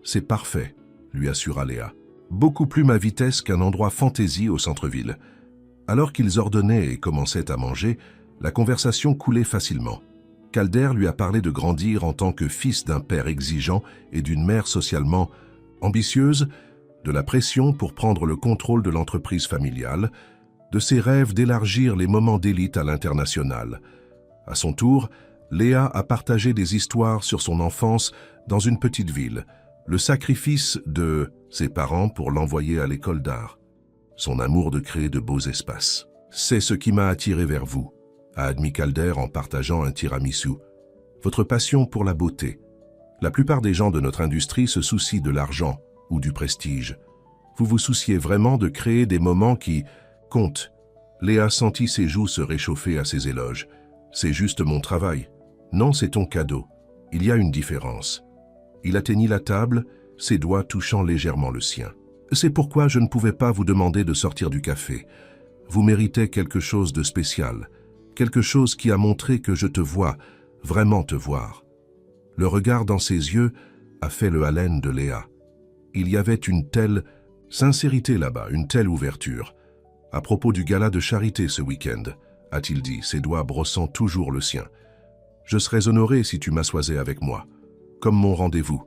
C'est parfait, lui assura Léa. Beaucoup plus ma vitesse qu'un endroit fantaisie au centre-ville. Alors qu'ils ordonnaient et commençaient à manger, la conversation coulait facilement. Calder lui a parlé de grandir en tant que fils d'un père exigeant et d'une mère socialement ambitieuse, de la pression pour prendre le contrôle de l'entreprise familiale, de ses rêves d'élargir les moments d'élite à l'international. À son tour, Léa a partagé des histoires sur son enfance dans une petite ville, le sacrifice de ses parents pour l'envoyer à l'école d'art, son amour de créer de beaux espaces. « C'est ce qui m'a attiré vers vous », a admis Calder en partageant un tiramisu. « Votre passion pour la beauté. La plupart des gens de notre industrie se soucient de l'argent ou du prestige. Vous vous souciez vraiment de créer des moments qui comptent. » Léa sentit ses joues se réchauffer à ses éloges. « C'est juste mon travail. Non, c'est ton cadeau. Il y a une différence. » Il atteignit la table, ses doigts touchant légèrement le sien. « C'est pourquoi je ne pouvais pas vous demander de sortir du café. Vous méritez quelque chose de spécial, quelque chose qui a montré que je te vois, vraiment te voir. » Le regard dans ses yeux a fait le haleine de Léa. Il y avait une telle sincérité là-bas, une telle ouverture. « À propos du gala de charité ce week-end, » a-t-il dit, ses doigts brossant toujours le sien. « Je serais honoré si tu m'assoisais avec moi, comme mon rendez-vous. »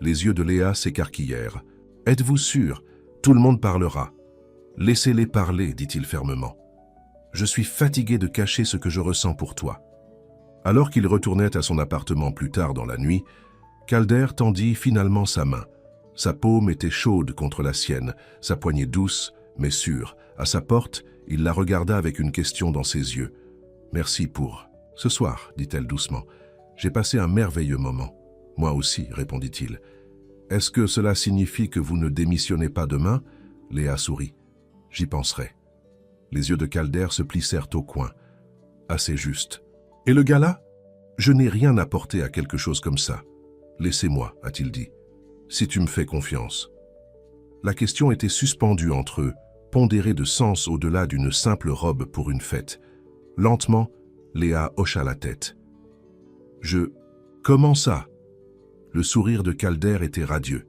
Les yeux de Léa s'écarquillèrent. « Êtes-vous sûr? Tout le monde parlera. »« Laissez-les parler, dit-il fermement. Je suis fatigué de cacher ce que je ressens pour toi. » Alors qu'il retournait à son appartement plus tard dans la nuit, Calder tendit finalement sa main. Sa paume était chaude contre la sienne, sa poignée douce, mais sûre. À sa porte, il la regarda avec une question dans ses yeux. « Merci pour ce soir, dit-elle doucement. J'ai passé un merveilleux moment. »« Moi aussi, répondit-il. »« Est-ce que cela signifie que vous ne démissionnez pas demain ?» Léa sourit. « J'y penserai. » Les yeux de Calder se plissèrent au coin. « Assez juste. »« Et le gala ? Je n'ai rien apporté à quelque chose comme ça. Laissez-moi, a-t-il dit. Si tu me fais confiance. » La question était suspendue entre eux, pondérée de sens au-delà d'une simple robe pour une fête. Lentement, Léa hocha la tête. « Comment ça ?» Le sourire de Calder était radieux.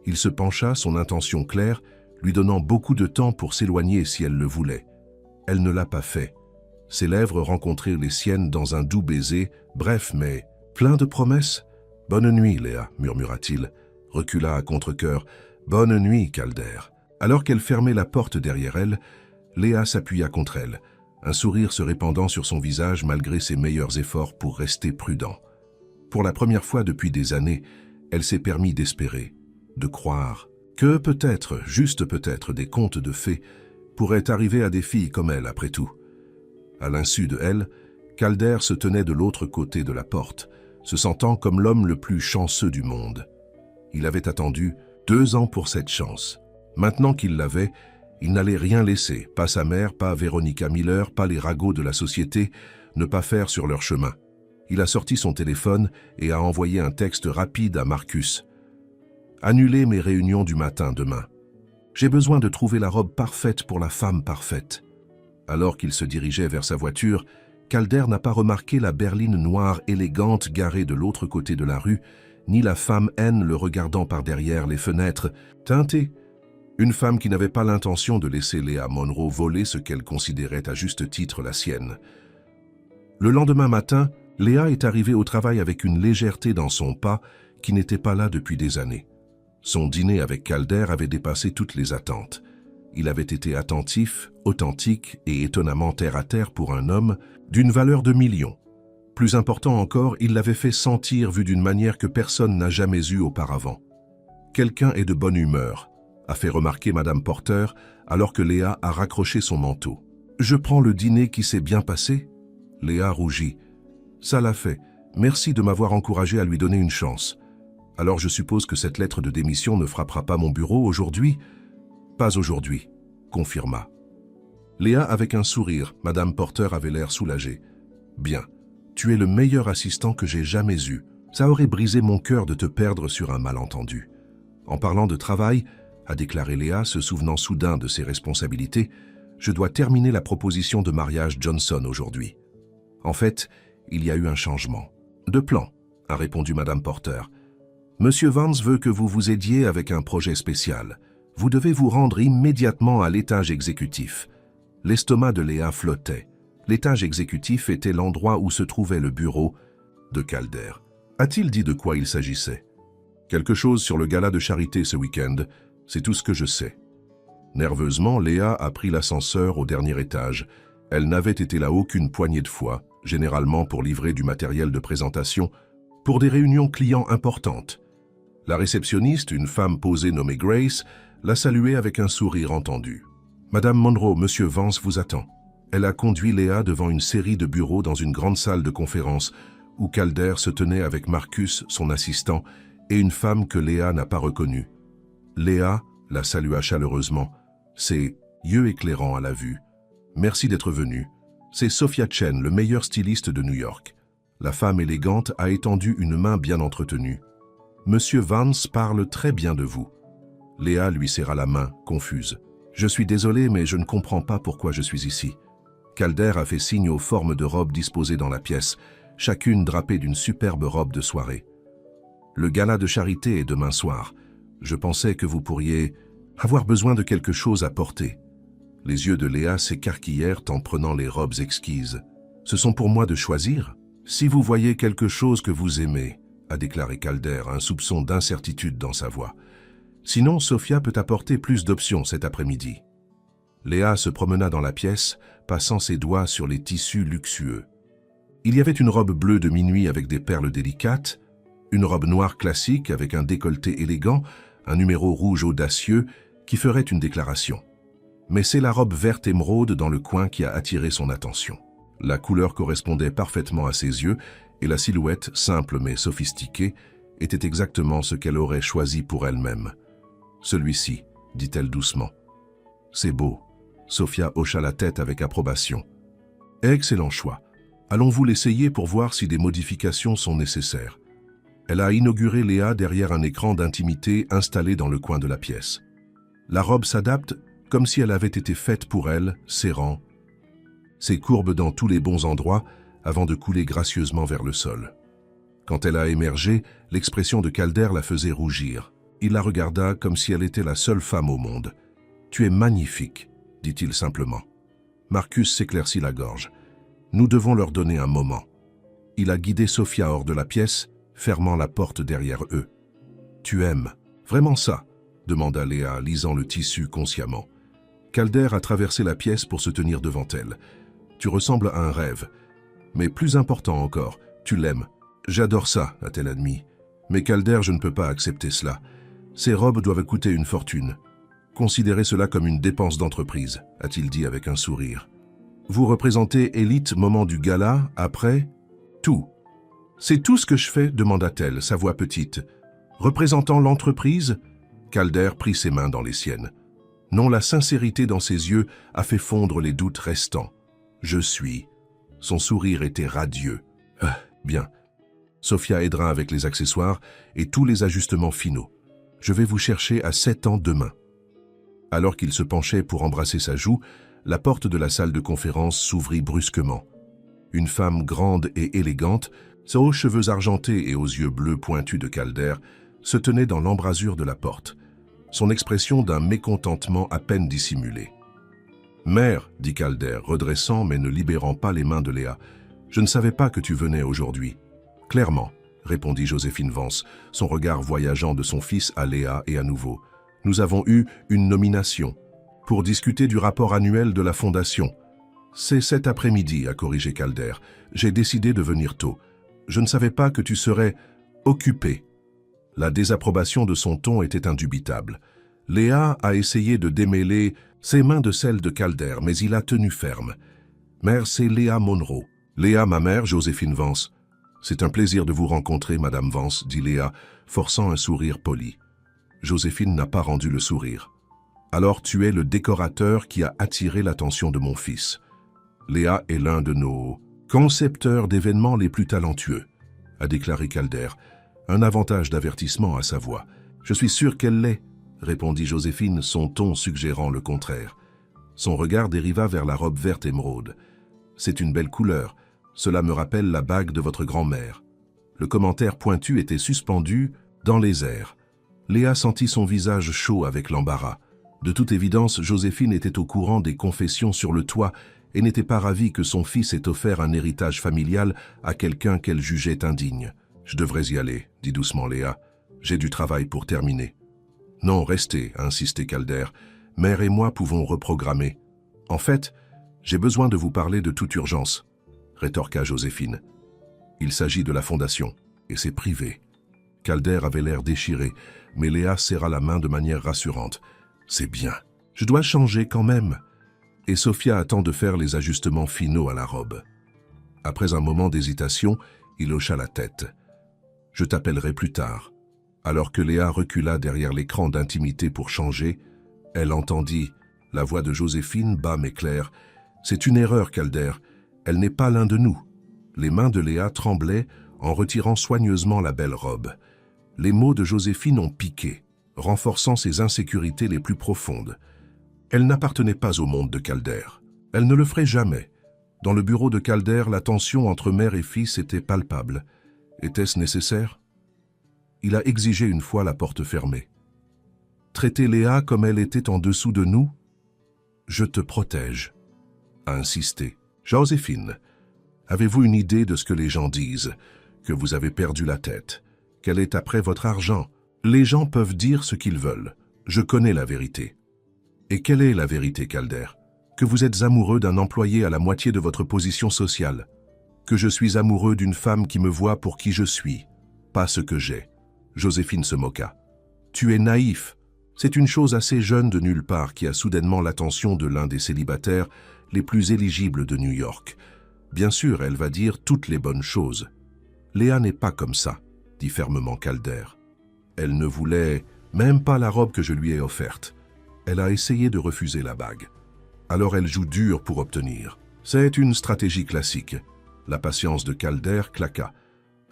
Il se pencha, son intention claire, lui donnant beaucoup de temps pour s'éloigner si elle le voulait. Elle ne l'a pas fait. Ses lèvres rencontrèrent les siennes dans un doux baiser, bref mais plein de promesses. « Bonne nuit, Léa, murmura-t-il, recula à contre-cœur. « Bonne nuit, Calder. » Alors qu'elle fermait la porte derrière elle, Léa s'appuya contre elle, un sourire se répandant sur son visage malgré ses meilleurs efforts pour rester prudent. Pour la première fois depuis des années, elle s'est permis d'espérer, de croire que peut-être, juste peut-être, des contes de fées pourraient arriver à des filles comme elle après tout. À l'insu de elle, Calder se tenait de l'autre côté de la porte, se sentant comme l'homme le plus chanceux du monde. Il avait attendu 2 ans pour cette chance. Maintenant qu'il l'avait, il n'allait rien laisser, pas sa mère, pas Veronica Miller, pas les ragots de la société, ne pas faire sur leur chemin. Il a sorti son téléphone et a envoyé un texte rapide à Marcus. « Annulez mes réunions du matin demain. J'ai besoin de trouver la robe parfaite pour la femme parfaite. » Alors qu'il se dirigeait vers sa voiture, Calder n'a pas remarqué la berline noire élégante garée de l'autre côté de la rue, ni la femme Anne le regardant par derrière les fenêtres, teintée. Une femme qui n'avait pas l'intention de laisser Léa Monroe voler ce qu'elle considérait à juste titre la sienne. Le lendemain matin, Léa est arrivée au travail avec une légèreté dans son pas qui n'était pas là depuis des années. Son dîner avec Calder avait dépassé toutes les attentes. Il avait été attentif, authentique et étonnamment terre-à-terre pour un homme d'une valeur de millions. Plus important encore, il l'avait fait sentir vu d'une manière que personne n'a jamais eue auparavant. Quelqu'un est de bonne humeur, a fait remarquer Madame Porter alors que Léa a raccroché son manteau. « Je prends le dîner qui s'est bien passé ?» Léa rougit. « Ça l'a fait. Merci de m'avoir encouragé à lui donner une chance. Alors je suppose que cette lettre de démission ne frappera pas mon bureau aujourd'hui ?»« Pas aujourd'hui, » confirma. Léa avec un sourire, Madame Porter avait l'air soulagée. « Bien, tu es le meilleur assistant que j'ai jamais eu. Ça aurait brisé mon cœur de te perdre sur un malentendu. » En parlant de travail, a déclaré Léa, se souvenant soudain de ses responsabilités, « Je dois terminer la proposition de mariage Johnson aujourd'hui. » En fait, il y a eu un changement. « De plan, » a répondu Madame Porter. « Monsieur Vance veut que vous vous aidiez avec un projet spécial. Vous devez vous rendre immédiatement à l'étage exécutif. » L'estomac de Léa flottait. L'étage exécutif était l'endroit où se trouvait le bureau de Calder. A-t-il dit de quoi il s'agissait? Quelque chose sur le gala de charité ce week-end, c'est tout ce que je sais. Nerveusement, Léa a pris l'ascenseur au dernier étage. Elle n'avait été là aucune poignée de fois, généralement pour livrer du matériel de présentation, pour des réunions clients importantes. La réceptionniste, une femme posée nommée Grace, l'a saluée avec un sourire entendu. « Madame Monroe, Monsieur Vance vous attend. » Elle a conduit Léa devant une série de bureaux dans une grande salle de conférence où Calder se tenait avec Marcus, son assistant, et une femme que Léa n'a pas reconnue. Léa la salua chaleureusement, ses yeux éclairants à la vue. « Merci d'être venue. C'est Sophia Chen, le meilleur styliste de New York. » La femme élégante a étendu une main bien entretenue. « Monsieur Vance parle très bien de vous. » Léa lui serra la main, confuse. « Je suis désolée, mais je ne comprends pas pourquoi je suis ici. » Calder a fait signe aux formes de robes disposées dans la pièce, chacune drapée d'une superbe robe de soirée. « Le gala de charité est demain soir. Je pensais que vous pourriez avoir besoin de quelque chose à porter. » Les yeux de Léa s'écarquillèrent en prenant les robes exquises. « Ce sont pour moi de choisir ? Si vous voyez quelque chose que vous aimez, » a déclaré Calder, un soupçon d'incertitude dans sa voix. « Sinon, Sophia peut apporter plus d'options cet après-midi. » Léa se promena dans la pièce, passant ses doigts sur les tissus luxueux. Il y avait une robe bleue de minuit avec des perles délicates, une robe noire classique avec un décolleté élégant, un numéro rouge audacieux qui ferait une déclaration. Mais c'est la robe verte émeraude dans le coin qui a attiré son attention. La couleur correspondait parfaitement à ses yeux et la silhouette, simple mais sophistiquée, était exactement ce qu'elle aurait choisi pour elle-même. « Celui-ci, » dit-elle doucement. « C'est beau. » Sophia hocha la tête avec approbation. « Excellent choix. Allons-vous l'essayer pour voir si des modifications sont nécessaires. » Elle a inauguré Léa derrière un écran d'intimité installé dans le coin de la pièce. La robe s'adapte comme si elle avait été faite pour elle, serrant, ses courbes dans tous les bons endroits avant de couler gracieusement vers le sol. Quand elle a émergé, l'expression de Calder la faisait rougir. Il la regarda comme si elle était la seule femme au monde. « Tu es magnifique », dit-il simplement. Marcus s'éclaircit la gorge. « Nous devons leur donner un moment. » Il a guidé Sophia hors de la pièce, fermant la porte derrière eux. « Tu aimes vraiment ça ?» demanda Léa, lisant le tissu consciemment. Calder a traversé la pièce pour se tenir devant elle. Tu ressembles à un rêve. Mais plus important encore, tu l'aimes. J'adore ça, a-t-elle admis. Mais Calder, je ne peux pas accepter cela. Ces robes doivent coûter une fortune. Considérez cela comme une dépense d'entreprise, a-t-il dit avec un sourire. Vous représentez Élite moment du gala, après tout. C'est tout ce que je fais, demanda-t-elle, sa voix petite. Représentant l'entreprise? Calder prit ses mains dans les siennes. Non, la sincérité dans ses yeux a fait fondre les doutes restants. Je suis. Son sourire était radieux. Bien. Sophia aidera avec les accessoires et tous les ajustements finaux. Je vais vous chercher à 7 ans demain. Alors qu'il se penchait pour embrasser sa joue, la porte de la salle de conférence s'ouvrit brusquement. Une femme grande et élégante, aux cheveux argentés et aux yeux bleus pointus de Calder, se tenait dans l'embrasure de la porte, son expression d'un mécontentement à peine dissimulé. « Mère, dit Calder, redressant mais ne libérant pas les mains de Léa, je ne savais pas que tu venais aujourd'hui. »« Clairement, répondit Joséphine Vance, son regard voyageant de son fils à Léa et à nouveau. Nous avons eu une nomination pour discuter du rapport annuel de la Fondation. C'est cet après-midi, a corrigé Calder. J'ai décidé de venir tôt. Je ne savais pas que tu serais occupé. La désapprobation de son ton était indubitable. Léa a essayé de démêler ses mains de celles de Calder, mais il a tenu ferme. Mère, c'est Léa Monroe. Léa, ma mère, Joséphine Vance. C'est un plaisir de vous rencontrer, Madame Vance, dit Léa, forçant un sourire poli. Joséphine n'a pas rendu le sourire. Alors tu es le décorateur qui a attiré l'attention de mon fils. Léa est l'un de nos concepteurs d'événements les plus talentueux, a déclaré Calder, un avantage d'avertissement à sa voix. Je suis sûr qu'elle l'est, répondit Joséphine, son ton suggérant le contraire. Son regard dériva vers la robe verte émeraude. C'est une belle couleur, cela me rappelle la bague de votre grand-mère. Le commentaire pointu était suspendu dans les airs. Léa sentit son visage chaud avec l'embarras. De toute évidence, Joséphine était au courant des confessions sur le toit et n'était pas ravie que son fils ait offert un héritage familial à quelqu'un qu'elle jugeait indigne. « Je devrais y aller, dit doucement Léa. J'ai du travail pour terminer. »« Non, restez, a insisté Calder. Mère et moi pouvons reprogrammer. En fait, j'ai besoin de vous parler de toute urgence, rétorqua Joséphine. Il s'agit de la fondation, et c'est privé. Calder avait l'air déchiré, mais Léa serra la main de manière rassurante. C'est bien. Je dois changer quand même. Et Sophia attend de faire les ajustements finaux à la robe. Après un moment d'hésitation, il hocha la tête. Je t'appellerai plus tard. Alors que Léa recula derrière l'écran d'intimité pour changer, elle entendit la voix de Joséphine bas mais claire. C'est une erreur, Calder. Elle n'est pas l'un de nous. Les mains de Léa tremblaient en retirant soigneusement la belle robe. Les mots de Joséphine ont piqué, renforçant ses insécurités les plus profondes. Elle n'appartenait pas au monde de Calder. Elle ne le ferait jamais. Dans le bureau de Calder, la tension entre mère et fils était palpable. Était-ce nécessaire? Il a exigé une fois la porte fermée. Traiter Léa comme elle était en dessous de nous? Je te protège, a insisté. Joséphine, avez-vous une idée de ce que les gens disent? Que vous avez perdu la tête? Qu'elle est après votre argent? Les gens peuvent dire ce qu'ils veulent. Je connais la vérité. Et quelle est la vérité, Calder? Que vous êtes amoureux d'un employé à la moitié de votre position sociale. Que je suis amoureux d'une femme qui me voit pour qui je suis, pas ce que j'ai. Joséphine se moqua. Tu es naïf. C'est une chose assez jeune de nulle part qui a soudainement l'attention de l'un des célibataires les plus éligibles de New York. Bien sûr, elle va dire toutes les bonnes choses. Léa n'est pas comme ça, dit fermement Calder. Elle ne voulait même pas la robe que je lui ai offerte. Elle a essayé de refuser la bague. Alors elle joue dur pour obtenir. C'est une stratégie classique. La patience de Calder claqua.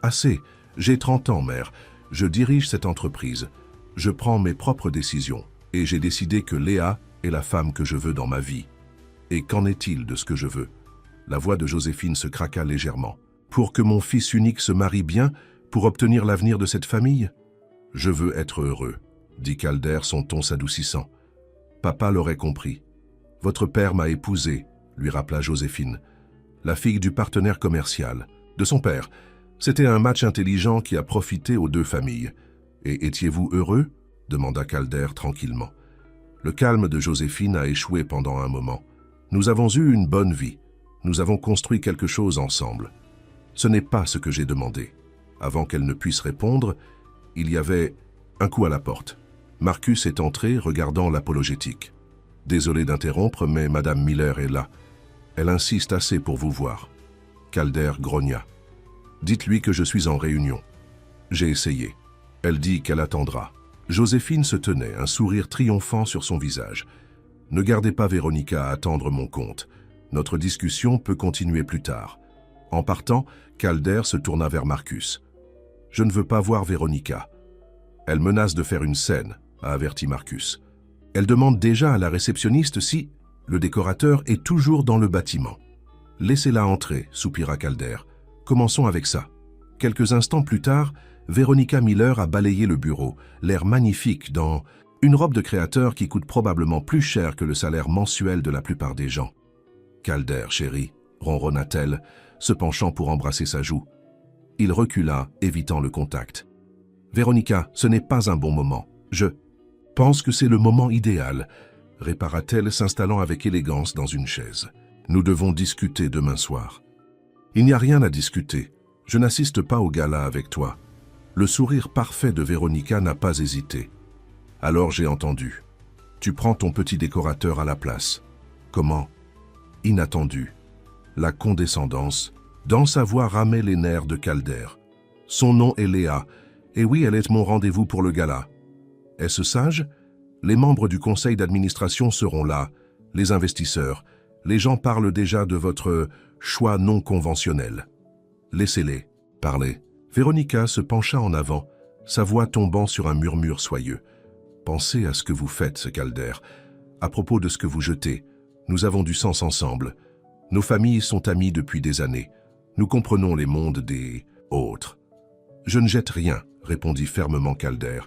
Assez, j'ai 30 ans, mère. Je dirige cette entreprise. Je prends mes propres décisions. Et j'ai décidé que Léa est la femme que je veux dans ma vie. Et qu'en est-il de ce que je veux? La voix de Joséphine se craqua légèrement. Pour que mon fils unique se marie bien, pour obtenir l'avenir de cette famille? Je veux être heureux, dit Calder, son ton s'adoucissant. Papa l'aurait compris. Votre père m'a épousé, lui rappela Joséphine. La fille du partenaire commercial, de son père. C'était un match intelligent qui a profité aux deux familles. Et étiez-vous heureux? demanda Calder tranquillement. Le calme de Joséphine a échoué pendant un moment. Nous avons eu une bonne vie. Nous avons construit quelque chose ensemble. Ce n'est pas ce que j'ai demandé. Avant qu'elle ne puisse répondre, il y avait un coup à la porte. Marcus est entré, regardant l'apologétique. Désolé d'interrompre, mais Madame Miller est là. Elle insiste assez pour vous voir. Calder grogna. Dites-lui que je suis en réunion. J'ai essayé. Elle dit qu'elle attendra. Joséphine se tenait, un sourire triomphant sur son visage. Ne gardez pas Véronica à attendre mon compte. Notre discussion peut continuer plus tard. En partant, Calder se tourna vers Marcus. Je ne veux pas voir Véronica. Elle menace de faire une scène, a averti Marcus. Elle demande déjà à la réceptionniste si le décorateur est toujours dans le bâtiment. Laissez-la entrer, soupira Calder. Commençons avec ça. Quelques instants plus tard, Véronica Miller a balayé le bureau, l'air magnifique dans une robe de créateur qui coûte probablement plus cher que le salaire mensuel de la plupart des gens. Calder, chérie, ronronna-t-elle, se penchant pour embrasser sa joue. Il recula, évitant le contact. Véronica, ce n'est pas un bon moment. Je pense que c'est le moment idéal, répara-t-elle, s'installant avec élégance dans une chaise. Nous devons discuter demain soir. Il n'y a rien à discuter. Je n'assiste pas au gala avec toi. Le sourire parfait de Véronica n'a pas hésité. Alors j'ai entendu. Tu prends ton petit décorateur à la place. Comment? Inattendu. La condescendance, dans sa voix ramait les nerfs de Calder. Son nom est Léa, et oui, elle est mon rendez-vous pour le gala. Est-ce sage? Les membres du conseil d'administration seront là, les investisseurs. Les gens parlent déjà de votre choix non conventionnel. Laissez-les parler. Véronica se pencha en avant, sa voix tombant sur un murmure soyeux. Pensez à ce que vous faites, ce Calder. À propos de ce que vous jetez, nous avons du sens ensemble. Nos familles sont amies depuis des années. Nous comprenons les mondes des autres. Je ne jette rien, répondit fermement Calder.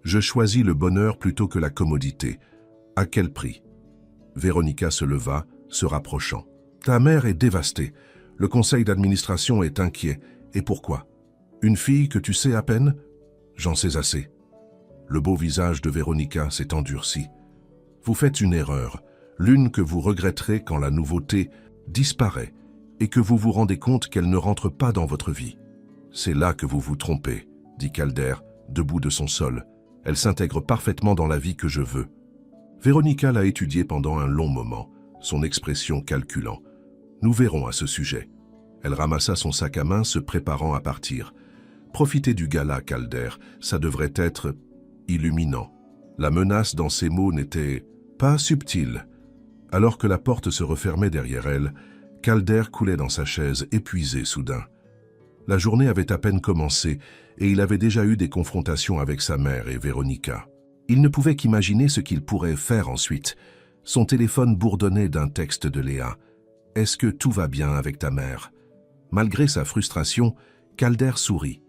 Je choisis le bonheur plutôt que la commodité. À quel prix? Véronica se leva, se rapprochant. Ta mère est dévastée. Le conseil d'administration est inquiet. Et pourquoi? Une fille que tu sais à peine? J'en sais assez. Le beau visage de Véronica s'est endurci. Vous faites une erreur, l'une que vous regretterez quand la nouveauté disparaît et que vous vous rendez compte qu'elle ne rentre pas dans votre vie. C'est là que vous vous trompez, dit Calder, debout de son sol. Elle s'intègre parfaitement dans la vie que je veux. Véronica l'a étudiée pendant un long moment, son expression calculant. Nous verrons à ce sujet. Elle ramassa son sac à main, se préparant à partir. Profitez du gala, Calder, ça devrait être illuminant. La menace dans ses mots n'était pas subtile. Alors que la porte se refermait derrière elle, Calder coulait dans sa chaise, épuisé soudain. La journée avait à peine commencé et il avait déjà eu des confrontations avec sa mère et Véronica. Il ne pouvait qu'imaginer ce qu'il pourrait faire ensuite. Son téléphone bourdonnait d'un texte de Léa. « Est-ce que tout va bien avec ta mère ?» Malgré sa frustration, Calder sourit.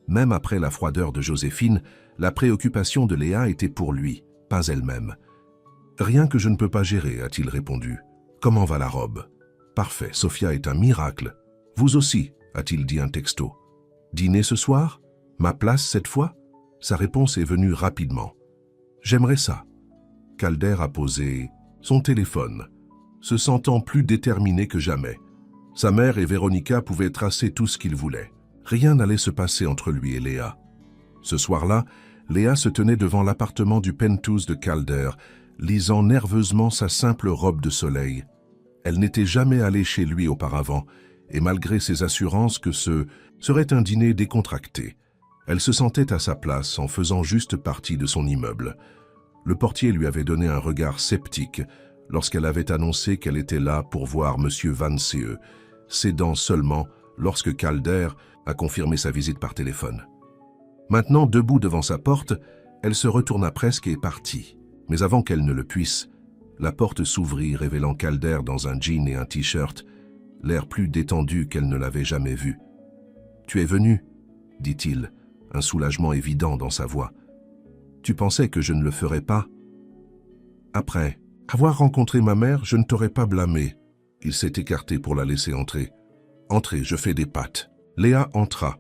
Même après la froideur de Joséphine, la préoccupation de Léa était pour lui, pas elle-même. « Rien que je ne peux pas gérer, a-t-il répondu. « Comment va la robe ?»« Parfait, Sophia est un miracle. »« Vous aussi, a-t-il dit un texto. »« Dîner ce soir? Ma place cette fois ?» Sa réponse est venue rapidement. « J'aimerais ça. » Calder a posé son téléphone, se sentant plus déterminé que jamais. Sa mère et Véronica pouvaient tracer tout ce qu'ils voulaient. Rien n'allait se passer entre lui et Léa. Ce soir-là, Léa se tenait devant l'appartement du penthouse de Calder, lisant nerveusement sa simple robe de soleil. Elle n'était jamais allée chez lui auparavant, et malgré ses assurances que ce serait un dîner décontracté, elle se sentait à sa place en faisant juste partie de son immeuble. Le portier lui avait donné un regard sceptique lorsqu'elle avait annoncé qu'elle était là pour voir M. Van C.E., cédant seulement lorsque Calder a confirmé sa visite par téléphone. Maintenant, debout devant sa porte, elle se retourna presque et partit. Mais avant qu'elle ne le puisse, la porte s'ouvrit, révélant Calder dans un jean et un t-shirt, l'air plus détendu qu'elle ne l'avait jamais vu. « Tu es venu ?» dit-il, un soulagement évident dans sa voix. « Tu pensais que je ne le ferais pas ?» Après avoir rencontré ma mère, je ne t'aurais pas blâmé. Il s'est écarté pour la laisser entrer. « Entrez, je fais des pâtes. » Léa entra,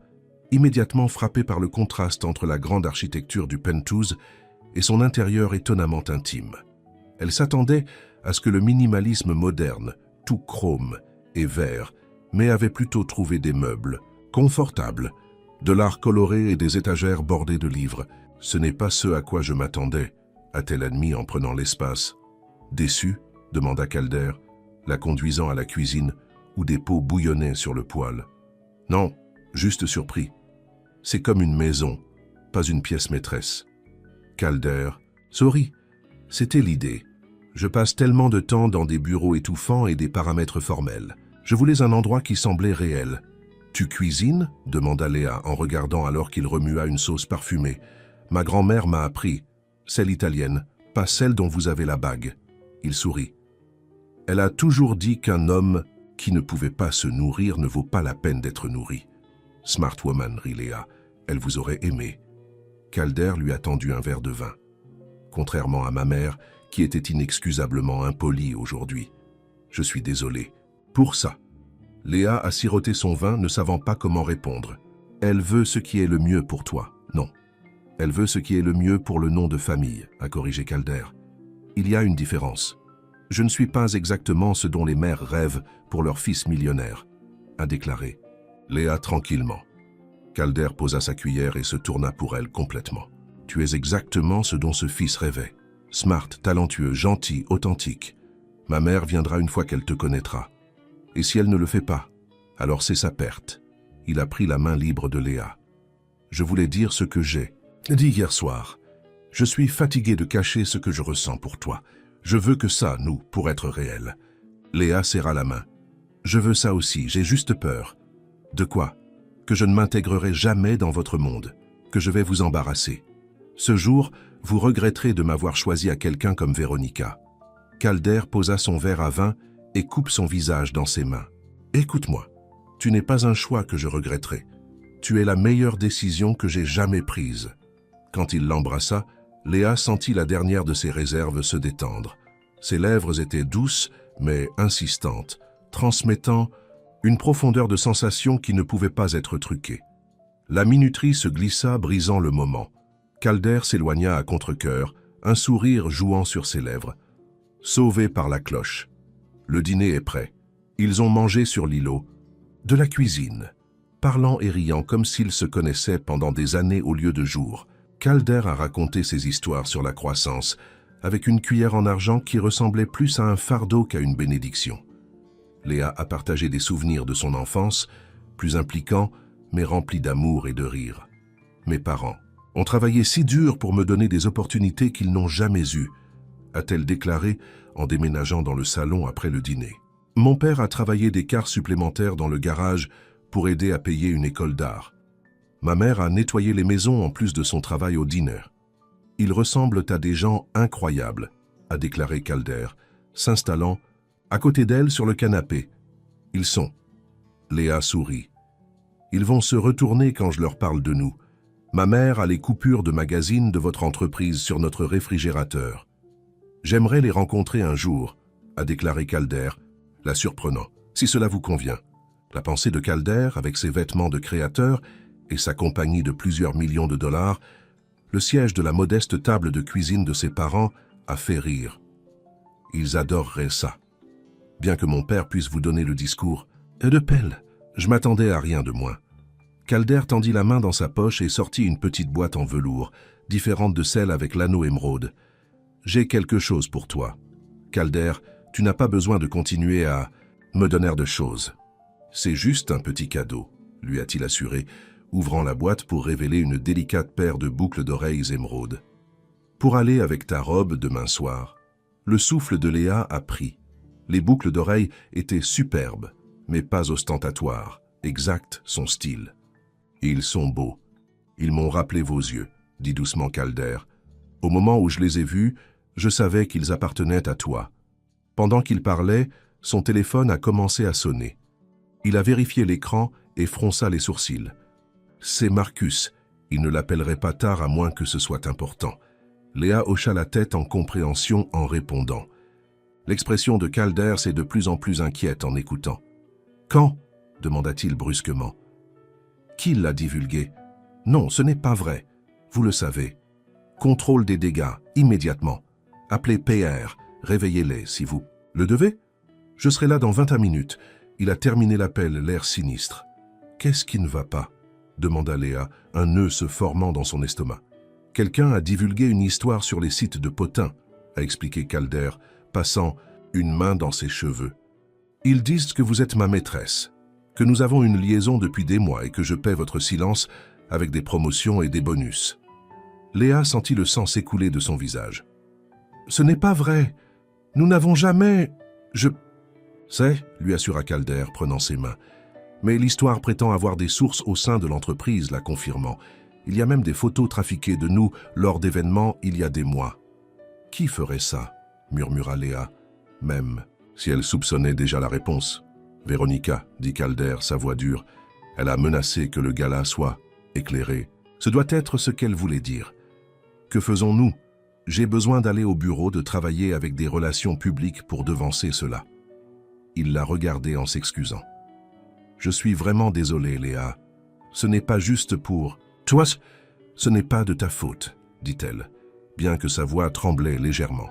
immédiatement frappée par le contraste entre la grande architecture du penthouse et son intérieur étonnamment intime. Elle s'attendait à ce que le minimalisme moderne, tout chrome et vert, mais avait plutôt trouvé des meubles confortables, de l'art coloré et des étagères bordées de livres. « Ce n'est pas ce à quoi je m'attendais », a-t-elle admis en prenant l'espace. « Déçu ?» demanda Calder, la conduisant à la cuisine où des pots bouillonnaient sur le poêle. « Non, juste surpris. C'est comme une maison, pas une pièce maîtresse. » Calder: « Sorry, c'était l'idée. Je passe tellement de temps dans des bureaux étouffants et des paramètres formels. Je voulais un endroit qui semblait réel. »« Tu cuisines ?» demanda Léa en regardant alors qu'il remua une sauce parfumée. « Ma grand-mère m'a appris. Celle italienne, pas celle dont vous avez la bague. » Il sourit. « Elle a toujours dit qu'un homme qui ne pouvait pas se nourrir ne vaut pas la peine d'être nourri. »« Smart woman » rit Léa. « Elle vous aurait aimé. » Calder lui a tendu un verre de vin. Contrairement à ma mère, qui était inexcusablement impolie aujourd'hui. « Je suis désolé. » Pour ça. Léa a siroté son vin, ne savant pas comment répondre. Elle veut ce qui est le mieux pour toi. Non. Elle veut ce qui est le mieux pour le nom de famille, a corrigé Calder. Il y a une différence. Je ne suis pas exactement ce dont les mères rêvent pour leur fils millionnaire, a déclaré. Léa tranquillement. Calder posa sa cuillère et se tourna pour elle complètement. Tu es exactement ce dont ce fils rêvait. Smart, talentueux, gentil, authentique. Ma mère viendra une fois qu'elle te connaîtra. Et si elle ne le fait pas, alors c'est sa perte. Il a pris la main libre de Léa. Je voulais dire ce que j'ai dit hier soir. Je suis fatigué de cacher ce que je ressens pour toi. Je veux que ça, nous, pour être réel. Léa serra la main. Je veux ça aussi, j'ai juste peur. De quoi? Que je ne m'intégrerai jamais dans votre monde, que je vais vous embarrasser. Ce jour, vous regretterez de m'avoir choisi à quelqu'un comme Véronica. Calder posa son verre à vin et coupe son visage dans ses mains. Écoute-moi, tu n'es pas un choix que je regretterai. Tu es la meilleure décision que j'ai jamais prise. Quand il l'embrassa, Léa sentit la dernière de ses réserves se détendre. Ses lèvres étaient douces, mais insistantes, transmettant une profondeur de sensation qui ne pouvait pas être truquée. La minuterie se glissa, brisant le moment. Calder s'éloigna à contre-cœur, un sourire jouant sur ses lèvres. Sauvé par la cloche. Le dîner est prêt. Ils ont mangé sur l'îlot. De la cuisine. Parlant et riant comme s'ils se connaissaient pendant des années au lieu de jours. Calder a raconté ses histoires sur la croissance, avec une cuillère en argent qui ressemblait plus à un fardeau qu'à une bénédiction. Léa a partagé des souvenirs de son enfance, plus impliquants, mais remplis d'amour et de rire. Mes parents ont travaillé si dur pour me donner des opportunités qu'ils n'ont jamais eues, a-t-elle déclaré en déménageant dans le salon après le dîner. Mon père a travaillé des quarts supplémentaires dans le garage pour aider à payer une école d'art. Ma mère a nettoyé les maisons en plus de son travail au dîner. Ils ressemblent à des gens incroyables, a déclaré Calder, s'installant à côté d'elle sur le canapé. Ils sont. Léa sourit. Ils vont se retourner quand je leur parle de nous. Ma mère a les coupures de magazines de votre entreprise sur notre réfrigérateur. J'aimerais les rencontrer un jour, a déclaré Calder, la surprenant, si cela vous convient. La pensée de Calder, avec ses vêtements de créateur et sa compagnie de plusieurs millions de dollars, le siège de la modeste table de cuisine de ses parents, a fait rire. Ils adoreraient ça. Bien que mon père puisse vous donner le discours, de pelle, je m'attendais à rien de moins. Calder tendit la main dans sa poche et sortit une petite boîte en velours, différente de celle avec l'anneau émeraude. J'ai quelque chose pour toi. Calder, tu n'as pas besoin de continuer à me donner de choses. C'est juste un petit cadeau, lui a-t-il assuré, ouvrant la boîte pour révéler une délicate paire de boucles d'oreilles émeraudes. Pour aller avec ta robe demain soir. Le souffle de Léa a pris. Les boucles d'oreilles étaient superbes, mais pas ostentatoires, exact son style. Ils sont beaux. Ils m'ont rappelé vos yeux, dit doucement Calder. Au moment où je les ai vus, je savais qu'ils appartenaient à toi. Pendant qu'il parlait, son téléphone a commencé à sonner. Il a vérifié l'écran et fronça les sourcils. C'est Marcus. Il ne l'appellerait pas tard à moins que ce soit important. Léa hocha la tête en compréhension en répondant. L'expression de Calder s'est de plus en plus inquiète en écoutant. « Quand » demanda-t-il brusquement. « Qui l'a divulgué ?»« Non, ce n'est pas vrai. Vous le savez. » Contrôle des dégâts, immédiatement. Appelez PR, réveillez-les si vous le devez. Je serai là dans 21 minutes. Il a terminé l'appel, l'air sinistre. Qu'est-ce qui ne va pas? Demanda Léa, un nœud se formant dans son estomac. Quelqu'un a divulgué une histoire sur les sites de potins, a expliqué Calder, passant une main dans ses cheveux. Ils disent que vous êtes ma maîtresse, que nous avons une liaison depuis des mois et que je paie votre silence avec des promotions et des bonus. Léa sentit le sang s'écouler de son visage. Ce n'est pas vrai. Nous n'avons jamais... Je... C'est, lui assura Calder, prenant ses mains. Mais l'histoire prétend avoir des sources au sein de l'entreprise, la confirmant. Il y a même des photos trafiquées de nous lors d'événements il y a des mois. Qui ferait ça? Murmura Léa, même si elle soupçonnait déjà la réponse. Véronica, dit Calder, sa voix dure. Elle a menacé que le gala soit éclairé. Ce doit être ce qu'elle voulait dire. Que faisons-nous? J'ai besoin d'aller au bureau, de travailler avec des relations publiques pour devancer cela. Il la regardait en s'excusant. Je suis vraiment désolé, Léa. Ce n'est pas juste pour... Toi, ce n'est pas de ta faute, dit-elle, bien que sa voix tremblait légèrement.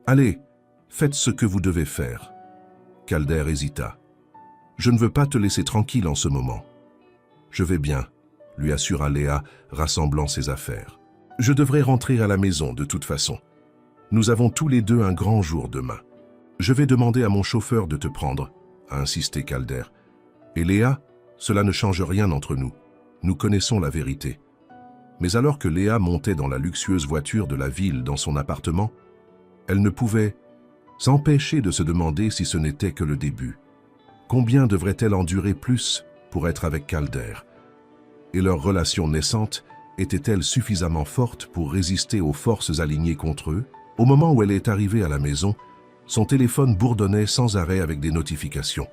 Allez, faites ce que vous devez faire. Calder hésita. Je ne veux pas te laisser tranquille en ce moment. Je vais bien, lui assura Léa, rassemblant ses affaires. Je devrais rentrer à la maison de toute façon. Nous avons tous les deux un grand jour demain. Je vais demander à mon chauffeur de te prendre, a insisté Calder. Et Léa, cela ne change rien entre nous. Nous connaissons la vérité. Mais alors que Léa montait dans la luxueuse voiture de la ville dans son appartement, elle ne pouvait s'empêcher de se demander si ce n'était que le début. Combien devrait-elle endurer plus pour être avec Calder? Et leur relation naissante était-elle suffisamment forte pour résister aux forces alignées contre eux? Au moment où elle est arrivée à la maison, son téléphone bourdonnait sans arrêt avec des notifications.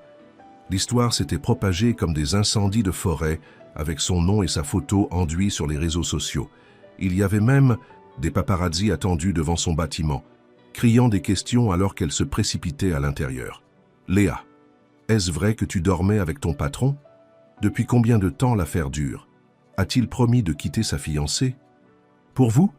L'histoire s'était propagée comme des incendies de forêt, avec son nom et sa photo enduits sur les réseaux sociaux. Il y avait même des paparazzis attendus devant son bâtiment, criant des questions alors qu'elle se précipitait à l'intérieur. « Léa, est-ce vrai que tu dormais avec ton patron? Depuis combien de temps l'affaire dure? A-t-il promis de quitter sa fiancée? Pour vous ?»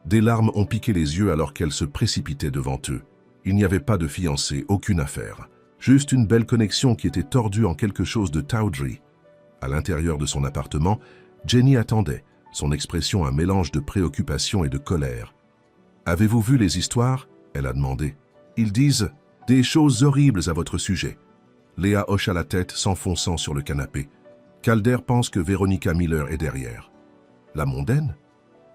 Des larmes ont piqué les yeux alors qu'elle se précipitait devant eux. Il n'y avait pas de fiancée, aucune affaire. Juste une belle connexion qui était tordue en quelque chose de tawdry. À l'intérieur de son appartement, Jenny attendait, son expression un mélange de préoccupation et de colère. « Avez-vous vu les histoires ?» elle a demandé. « Ils disent des choses horribles à votre sujet. » Léa hocha la tête, s'enfonçant sur le canapé. Calder pense que Véronica Miller est derrière. La mondaine?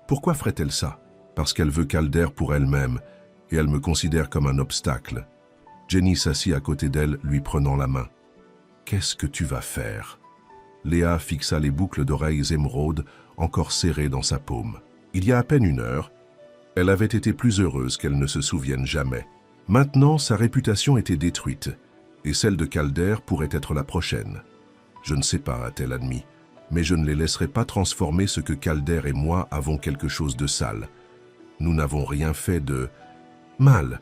Pourquoi ferait-elle ça? Parce qu'elle veut Calder pour elle-même, et elle me considère comme un obstacle. Jenny s'assit à côté d'elle, lui prenant la main. « Qu'est-ce que tu vas faire ?» Léa fixa les boucles d'oreilles émeraudes encore serrées dans sa paume. Il y a à peine une heure, elle avait été plus heureuse qu'elle ne se souvienne jamais. Maintenant, sa réputation était détruite, et celle de Calder pourrait être la prochaine. Je ne sais pas, a-t-elle admis, mais je ne les laisserai pas transformer ce que Calder et moi avons quelque chose de sale. Nous n'avons rien fait de mal.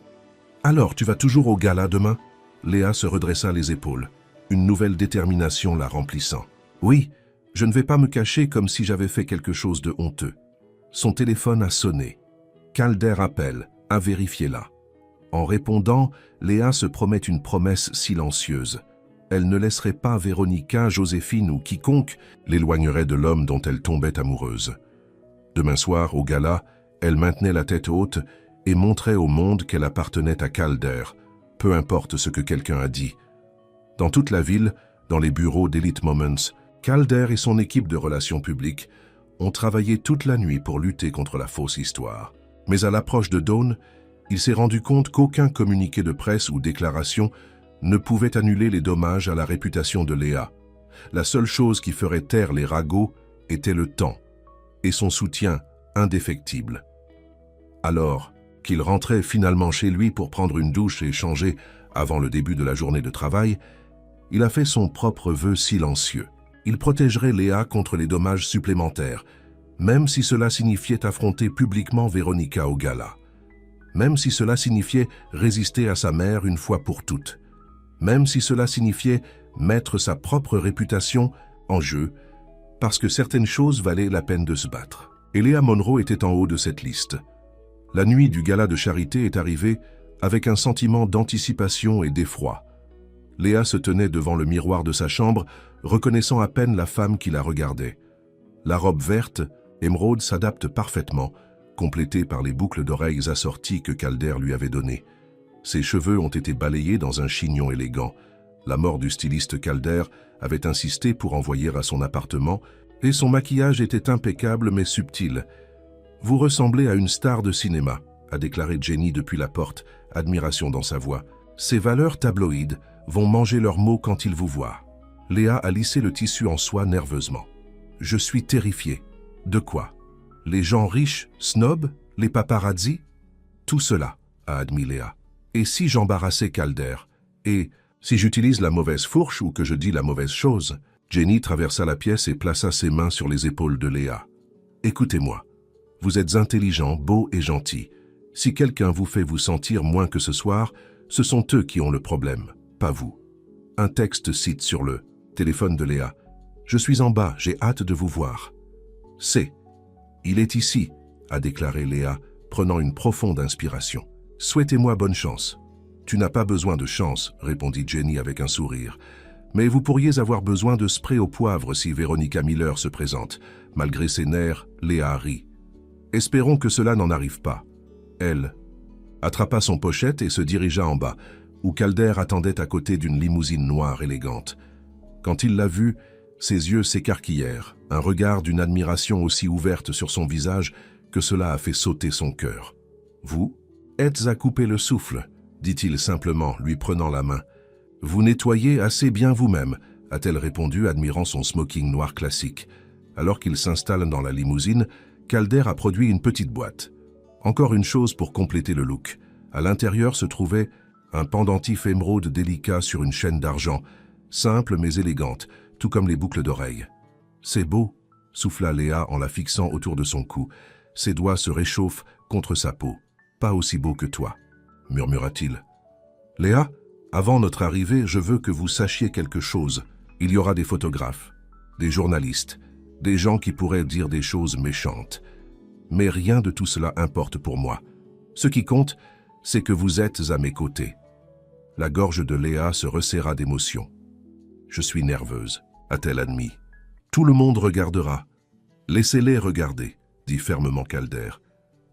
Alors, tu vas toujours au gala demain? Léa se redressa les épaules, une nouvelle détermination la remplissant. Oui, je ne vais pas me cacher comme si j'avais fait quelque chose de honteux. Son téléphone a sonné. Calder appelle, à vérifier là. En répondant, Léa se promet une promesse silencieuse. Elle ne laisserait pas Véronica, Joséphine ou quiconque l'éloignerait de l'homme dont elle tombait amoureuse. Demain soir, au gala, elle maintenait la tête haute et montrait au monde qu'elle appartenait à Calder, peu importe ce que quelqu'un a dit. Dans toute la ville, dans les bureaux d'Elite Moments, Calder et son équipe de relations publiques ont travaillé toute la nuit pour lutter contre la fausse histoire. Mais à l'approche de Dawn, il s'est rendu compte qu'aucun communiqué de presse ou déclaration ne pouvait annuler les dommages à la réputation de Léa. La seule chose qui ferait taire les ragots était le temps et son soutien indéfectible. Alors qu'il rentrait finalement chez lui pour prendre une douche et changer avant le début de la journée de travail, il a fait son propre vœu silencieux. Il protégerait Léa contre les dommages supplémentaires, même si cela signifiait affronter publiquement Véronica au gala. Même si cela signifiait résister à sa mère une fois pour toutes. Même si cela signifiait mettre sa propre réputation en jeu, parce que certaines choses valaient la peine de se battre. Et Léa Monroe était en haut de cette liste. La nuit du gala de charité est arrivée avec un sentiment d'anticipation et d'effroi. Léa se tenait devant le miroir de sa chambre, reconnaissant à peine la femme qui la regardait. La robe verte, émeraude, s'adapte parfaitement, complétée par les boucles d'oreilles assorties que Calder lui avait données. Ses cheveux ont été balayés dans un chignon élégant. La mort du styliste Calder avait insisté pour envoyer à son appartement, et son maquillage était impeccable mais subtil. « Vous ressemblez à une star de cinéma », a déclaré Jenny depuis la porte, admiration dans sa voix. « Ces valeurs tabloïdes vont manger leurs mots quand ils vous voient. » Léa a lissé le tissu en soie nerveusement. « Je suis terrifiée. De quoi? Les gens riches, snobs, les paparazzi? Tout cela, a admis Léa. Et si j'embarrassais Calder? Et si j'utilise la mauvaise fourche ou que je dis la mauvaise chose? Jenny traversa la pièce et plaça ses mains sur les épaules de Léa. Écoutez-moi. Vous êtes intelligent, beau et gentil. Si quelqu'un vous fait vous sentir moins que ce soir, ce sont eux qui ont le problème, pas vous. Un texte cite sur le téléphone de Léa. Je suis en bas, j'ai hâte de vous voir. C'est. Il est ici, a déclaré Léa, prenant une profonde inspiration. Souhaitez-moi bonne chance. Tu n'as pas besoin de chance, répondit Jenny avec un sourire. Mais vous pourriez avoir besoin de spray au poivre si Veronica Miller se présente. Malgré ses nerfs, Léa rit. Espérons que cela n'en arrive pas. Elle attrapa son pochette et se dirigea en bas, où Calder attendait à côté d'une limousine noire élégante. Quand il l'a vue, ses yeux s'écarquillèrent, un regard d'une admiration aussi ouverte sur son visage que cela a fait sauter son cœur. « Vous êtes à couper le souffle », dit-il simplement, lui prenant la main. « Vous nettoyez assez bien vous-même », a-t-elle répondu, admirant son smoking noir classique. Alors qu'il s'installe dans la limousine, Calder a produit une petite boîte. Encore une chose pour compléter le look. À l'intérieur se trouvait un pendentif émeraude délicat sur une chaîne d'argent, simple mais élégante, tout comme les boucles d'oreilles. « C'est beau », souffla Léa en la fixant autour de son cou. Ses doigts se réchauffent contre sa peau. « Pas aussi beau que toi », murmura-t-il. « Léa, avant notre arrivée, je veux que vous sachiez quelque chose. Il y aura des photographes, des journalistes, des gens qui pourraient dire des choses méchantes. Mais rien de tout cela importe pour moi. Ce qui compte, c'est que vous êtes à mes côtés. » La gorge de Léa se resserra d'émotion. « Je suis nerveuse, a-t-elle admis. Tout le monde regardera. Laissez-les regarder, dit fermement Calder.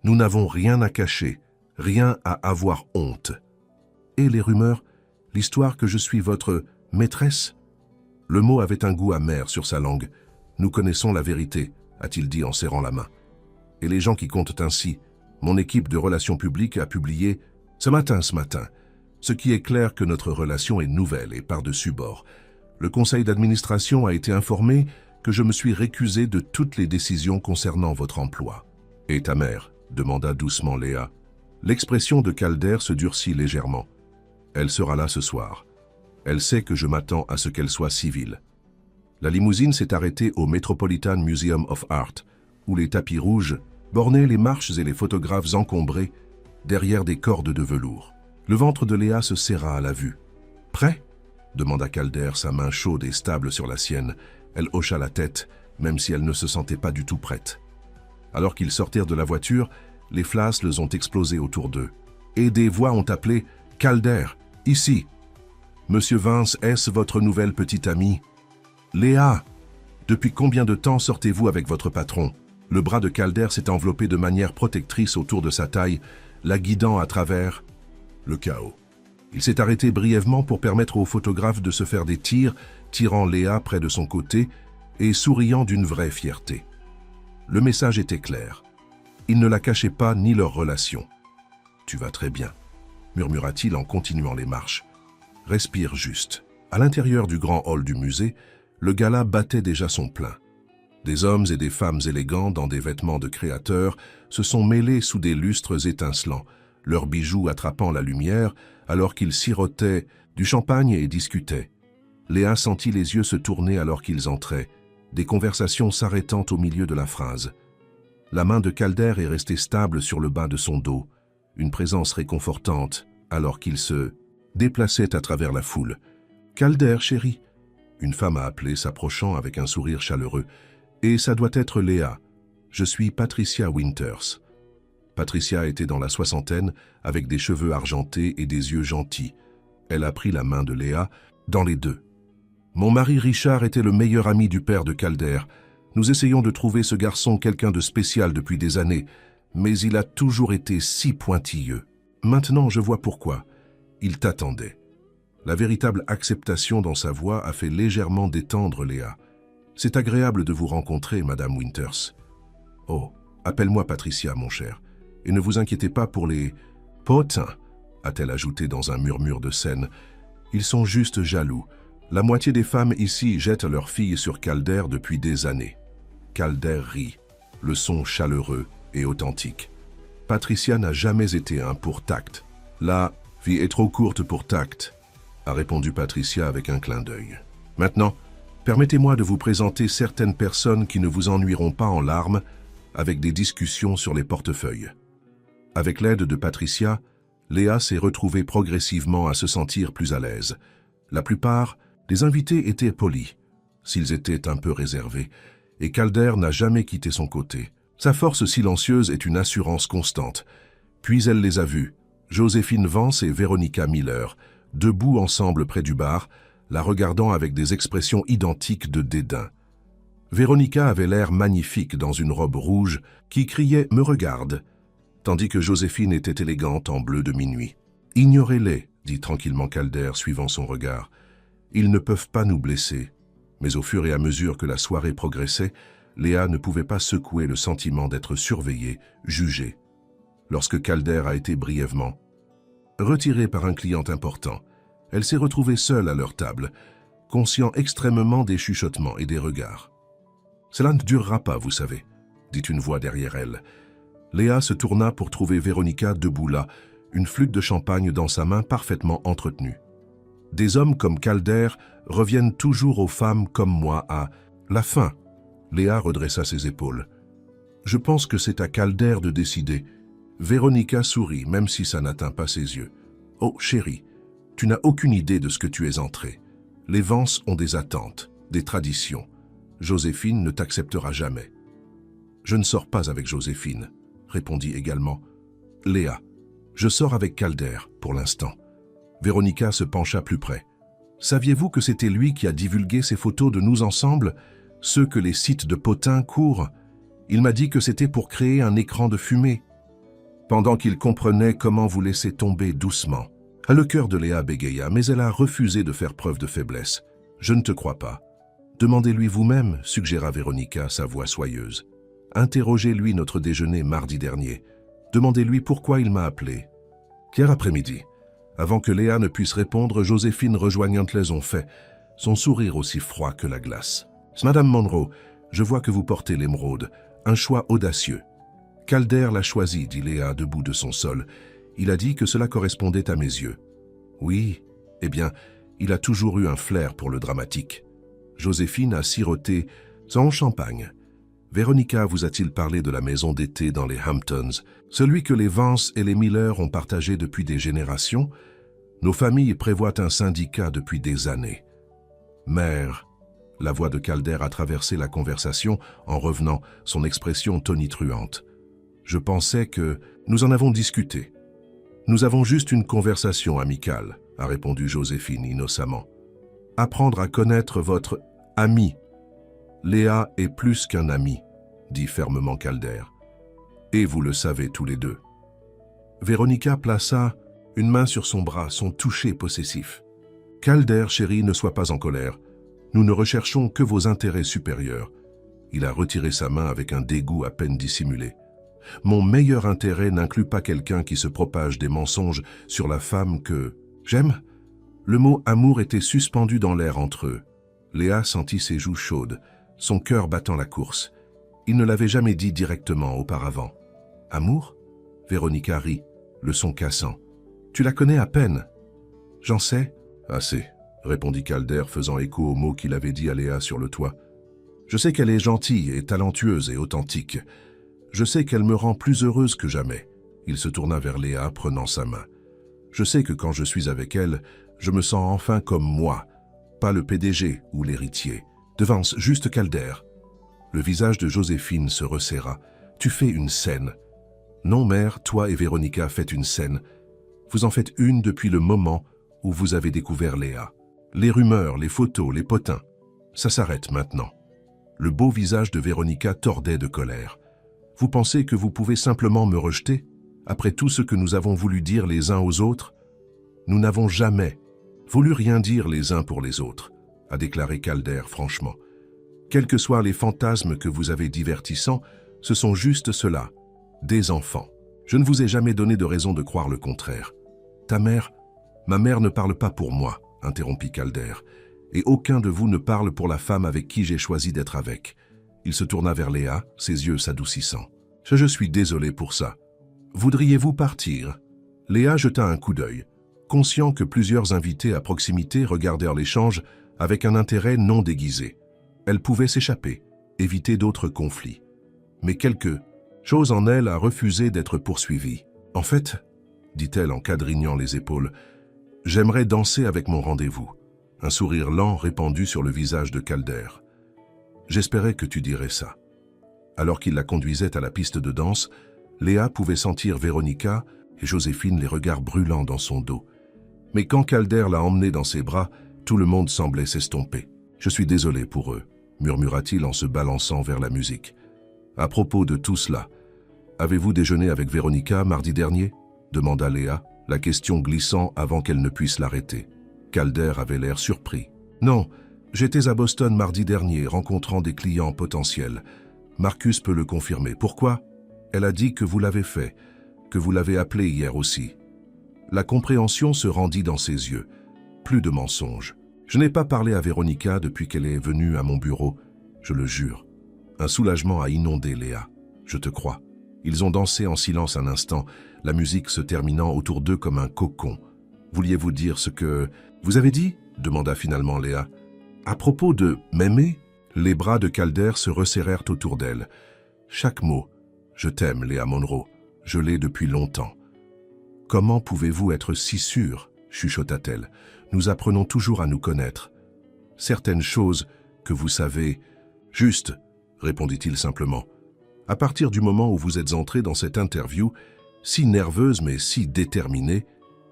Nous n'avons rien à cacher, rien à avoir honte. Et les rumeurs, l'histoire que je suis votre maîtresse? Le mot avait un goût amer sur sa langue. Nous connaissons la vérité, a-t-il dit en serrant la main. Et les gens qui comptent ainsi, mon équipe de relations publiques a publié ce matin, ce qui est clair que notre relation est nouvelle et par-dessus bord. Le conseil d'administration a été informé que je me suis récusé de toutes les décisions concernant votre emploi. « Et ta mère ?» demanda doucement Léa. L'expression de Calder se durcit légèrement. Elle sera là ce soir. Elle sait que je m'attends à ce qu'elle soit civile. La limousine s'est arrêtée au Metropolitan Museum of Art, où les tapis rouges bornaient les marches et les photographes encombrés derrière des cordes de velours. Le ventre de Léa se serra à la vue. « Prêt ?» demanda Calder, sa main chaude et stable sur la sienne. Elle hocha la tête, même si elle ne se sentait pas du tout prête. Alors qu'ils sortirent de la voiture, les flasques ont explosé autour d'eux. Et des voix ont appelé « Calder, ici !»« Monsieur Vince, est-ce votre nouvelle petite amie ?»« Léa, depuis combien de temps sortez-vous avec votre patron ?» Le bras de Calder s'est enveloppé de manière protectrice autour de sa taille, la guidant à travers le chaos. Il s'est arrêté brièvement pour permettre aux photographes de se faire des tirs, tirant Léa près de son côté et souriant d'une vraie fierté. Le message était clair. Il ne la cachait pas ni leur relation. « Tu vas très bien », murmura-t-il en continuant les marches. « Respire juste. » À l'intérieur du grand hall du musée, le gala battait déjà son plein. Des hommes et des femmes élégants dans des vêtements de créateurs se sont mêlés sous des lustres étincelants, leurs bijoux attrapant la lumière alors qu'ils sirotaient du champagne et discutaient. Léa sentit les yeux se tourner alors qu'ils entraient, des conversations s'arrêtant au milieu de la phrase. La main de Calder est restée stable sur le bas de son dos, une présence réconfortante alors qu'il se déplaçait à travers la foule. « Calder, chérie !» Une femme a appelé, s'approchant avec un sourire chaleureux. « Et ça doit être Léa. Je suis Patricia Winters. » Patricia était dans la soixantaine, avec des cheveux argentés et des yeux gentils. Elle a pris la main de Léa, dans les deux. « Mon mari Richard était le meilleur ami du père de Calder. Nous essayons de trouver ce garçon quelqu'un de spécial depuis des années, mais il a toujours été si pointilleux. Maintenant, je vois pourquoi. Il t'attendait. » La véritable acceptation dans sa voix a fait légèrement détendre Léa. « C'est agréable de vous rencontrer, Madame Winters. »« Oh, appelle-moi Patricia, mon cher. Et ne vous inquiétez pas pour les potins, a-t-elle ajouté dans un murmure de scène. Ils sont juste jaloux. La moitié des femmes ici jettent leurs filles sur Calder depuis des années. Calder rit, le son chaleureux et authentique. Patricia n'a jamais été un pour tact. La vie est trop courte pour tact, a répondu Patricia avec un clin d'œil. Maintenant, permettez-moi de vous présenter certaines personnes qui ne vous ennuieront pas en larmes avec des discussions sur les portefeuilles. Avec l'aide de Patricia, Léa s'est retrouvée progressivement à se sentir plus à l'aise. La plupart des invités étaient polis, s'ils étaient un peu réservés, et Calder n'a jamais quitté son côté. Sa force silencieuse est une assurance constante. Puis elle les a vus, Joséphine Vance et Véronica Miller, debout ensemble près du bar, la regardant avec des expressions identiques de dédain. Véronica avait l'air magnifique dans une robe rouge qui criait « Me regarde !» tandis que Joséphine était élégante en bleu de minuit. « Ignorez-les, » dit tranquillement Calder, suivant son regard. « Ils ne peuvent pas nous blesser. » Mais au fur et à mesure que la soirée progressait, Léa ne pouvait pas secouer le sentiment d'être surveillée, jugée. Lorsque Calder a été brièvement retirée par un client important, elle s'est retrouvée seule à leur table, conscient extrêmement des chuchotements et des regards. « Cela ne durera pas, vous savez, » dit une voix derrière elle. Léa se tourna pour trouver Véronica debout là, une flûte de champagne dans sa main parfaitement entretenue. Des hommes comme Calder reviennent toujours aux femmes comme moi à la fin. Léa redressa ses épaules. Je pense que c'est à Calder de décider. Véronica sourit, même si ça n'atteint pas ses yeux. Oh, chérie, tu n'as aucune idée de ce que tu es entrée. Les Vance ont des attentes, des traditions. Joséphine ne t'acceptera jamais. Je ne sors pas avec Joséphine, répondit également Léa. Je sors avec Calder, pour l'instant. Véronica se pencha plus près. Saviez-vous que c'était lui qui a divulgué ces photos de nous ensemble, ceux que les sites de potins courent? Il m'a dit que c'était pour créer un écran de fumée. Pendant qu'il comprenait comment vous laisser tomber doucement. Le cœur de Léa bégaya, mais elle a refusé de faire preuve de faiblesse. Je ne te crois pas. Demandez-lui vous-même, suggéra Véronica, sa voix soyeuse. Interrogez-lui notre déjeuner mardi dernier. Demandez-lui pourquoi il m'a appelé. Hier après-midi, avant que Léa ne puisse répondre, Joséphine rejoignante les ont fait, son sourire aussi froid que la glace. « Madame Monroe, je vois que vous portez l'émeraude, un choix audacieux. »« Calder l'a choisi, » dit Léa debout de son sol. « Il a dit que cela correspondait à mes yeux. »« Oui, eh bien, il a toujours eu un flair pour le dramatique. » Joséphine a siroté son champagne. « Véronica vous a-t-il parlé de la maison d'été dans les Hamptons, celui que les Vance et les Miller ont partagé depuis des générations? Nos familles prévoient un syndicat depuis des années. »« Mère !» La voix de Calder a traversé la conversation en revenant, son expression tonitruante. « Je pensais que nous en avons discuté. »« Nous avons juste une conversation amicale, » a répondu Joséphine innocemment. « Apprendre à connaître votre ami. »« Léa est plus qu'un ami, » dit fermement Calder. « Et vous le savez tous les deux. » Véronica plaça une main sur son bras, son toucher possessif. « Calder, chérie, ne sois pas en colère. Nous ne recherchons que vos intérêts supérieurs. » Il a retiré sa main avec un dégoût à peine dissimulé. « Mon meilleur intérêt n'inclut pas quelqu'un qui se propage des mensonges sur la femme que j'aime. » Le mot « amour » était suspendu dans l'air entre eux. Léa sentit ses joues chaudes, son cœur battant la course. Il ne l'avait jamais dit directement auparavant. « Amour ?» Véronica rit, le son cassant. « Tu la connais à peine. »« J'en sais. »« Assez. » répondit Calder, faisant écho aux mots qu'il avait dit à Léa sur le toit. « Je sais qu'elle est gentille et talentueuse et authentique. Je sais qu'elle me rend plus heureuse que jamais. » Il se tourna vers Léa, prenant sa main. « Je sais que quand je suis avec elle, je me sens enfin comme moi, pas le PDG ou l'héritier. Devance juste Calder. » Le visage de Joséphine se resserra. « Tu fais une scène. »« Non, mère, toi et Véronica faites une scène. Vous en faites une depuis le moment où vous avez découvert Léa. Les rumeurs, les photos, les potins. Ça s'arrête maintenant. » Le beau visage de Véronica tordait de colère. « Vous pensez que vous pouvez simplement me rejeter, après tout ce que nous avons voulu dire les uns aux autres? Nous n'avons jamais voulu rien dire les uns pour les autres, » a déclaré Calder franchement. « Quels que soient les fantasmes que vous avez divertissants, ce sont juste cela, des enfants. Je ne vous ai jamais donné de raison de croire le contraire. »« Ta mère, ma mère ne parle pas pour moi, » interrompit Calder. « Et aucun de vous ne parle pour la femme avec qui j'ai choisi d'être avec. » Il se tourna vers Léa, ses yeux s'adoucissant. « Je suis désolé pour ça. Voudriez-vous partir ?» Léa jeta un coup d'œil, conscient que plusieurs invités à proximité regardèrent l'échange avec un intérêt non déguisé. Elle pouvait s'échapper, éviter d'autres conflits. Mais quelque chose en elle a refusé d'être poursuivie. « En fait, » dit-elle en quadrignant les épaules, « j'aimerais danser avec mon rendez-vous. » Un sourire lent répandu sur le visage de Calder. « J'espérais que tu dirais ça. » Alors qu'il la conduisait à la piste de danse, Léa pouvait sentir Véronica et Joséphine les regards brûlants dans son dos. Mais quand Calder l'a emmenée dans ses bras, tout le monde semblait s'estomper. « Je suis désolé pour eux, » murmura-t-il en se balançant vers la musique. « À propos de tout cela, avez-vous déjeuné avec Véronica mardi dernier ?» demanda Léa, la question glissant avant qu'elle ne puisse l'arrêter. Calder avait l'air surpris. « Non, j'étais à Boston mardi dernier, rencontrant des clients potentiels. Marcus peut le confirmer. Pourquoi ? Elle a dit que vous l'avez fait, que vous l'avez appelé hier aussi. » La compréhension se rendit dans ses yeux. Plus de mensonges. « Je n'ai pas parlé à Véronica depuis qu'elle est venue à mon bureau, je le jure. » Un soulagement a inondé Léa. « Je te crois. » Ils ont dansé en silence un instant, la musique se terminant autour d'eux comme un cocon. « Vouliez-vous dire ce que... vous avez dit ?» demanda finalement Léa. « À propos de m'aimer ?» Les bras de Calder se resserrèrent autour d'elle. « Chaque mot. Je t'aime, Léa Monroe. Je l'ai depuis longtemps. »« Comment pouvez-vous être si sûre ?» chuchota-t-elle. « Nous apprenons toujours à nous connaître. Certaines choses que vous savez... » « Juste, » répondit-il simplement. « À partir du moment où vous êtes entrée dans cette interview, si nerveuse mais si déterminée,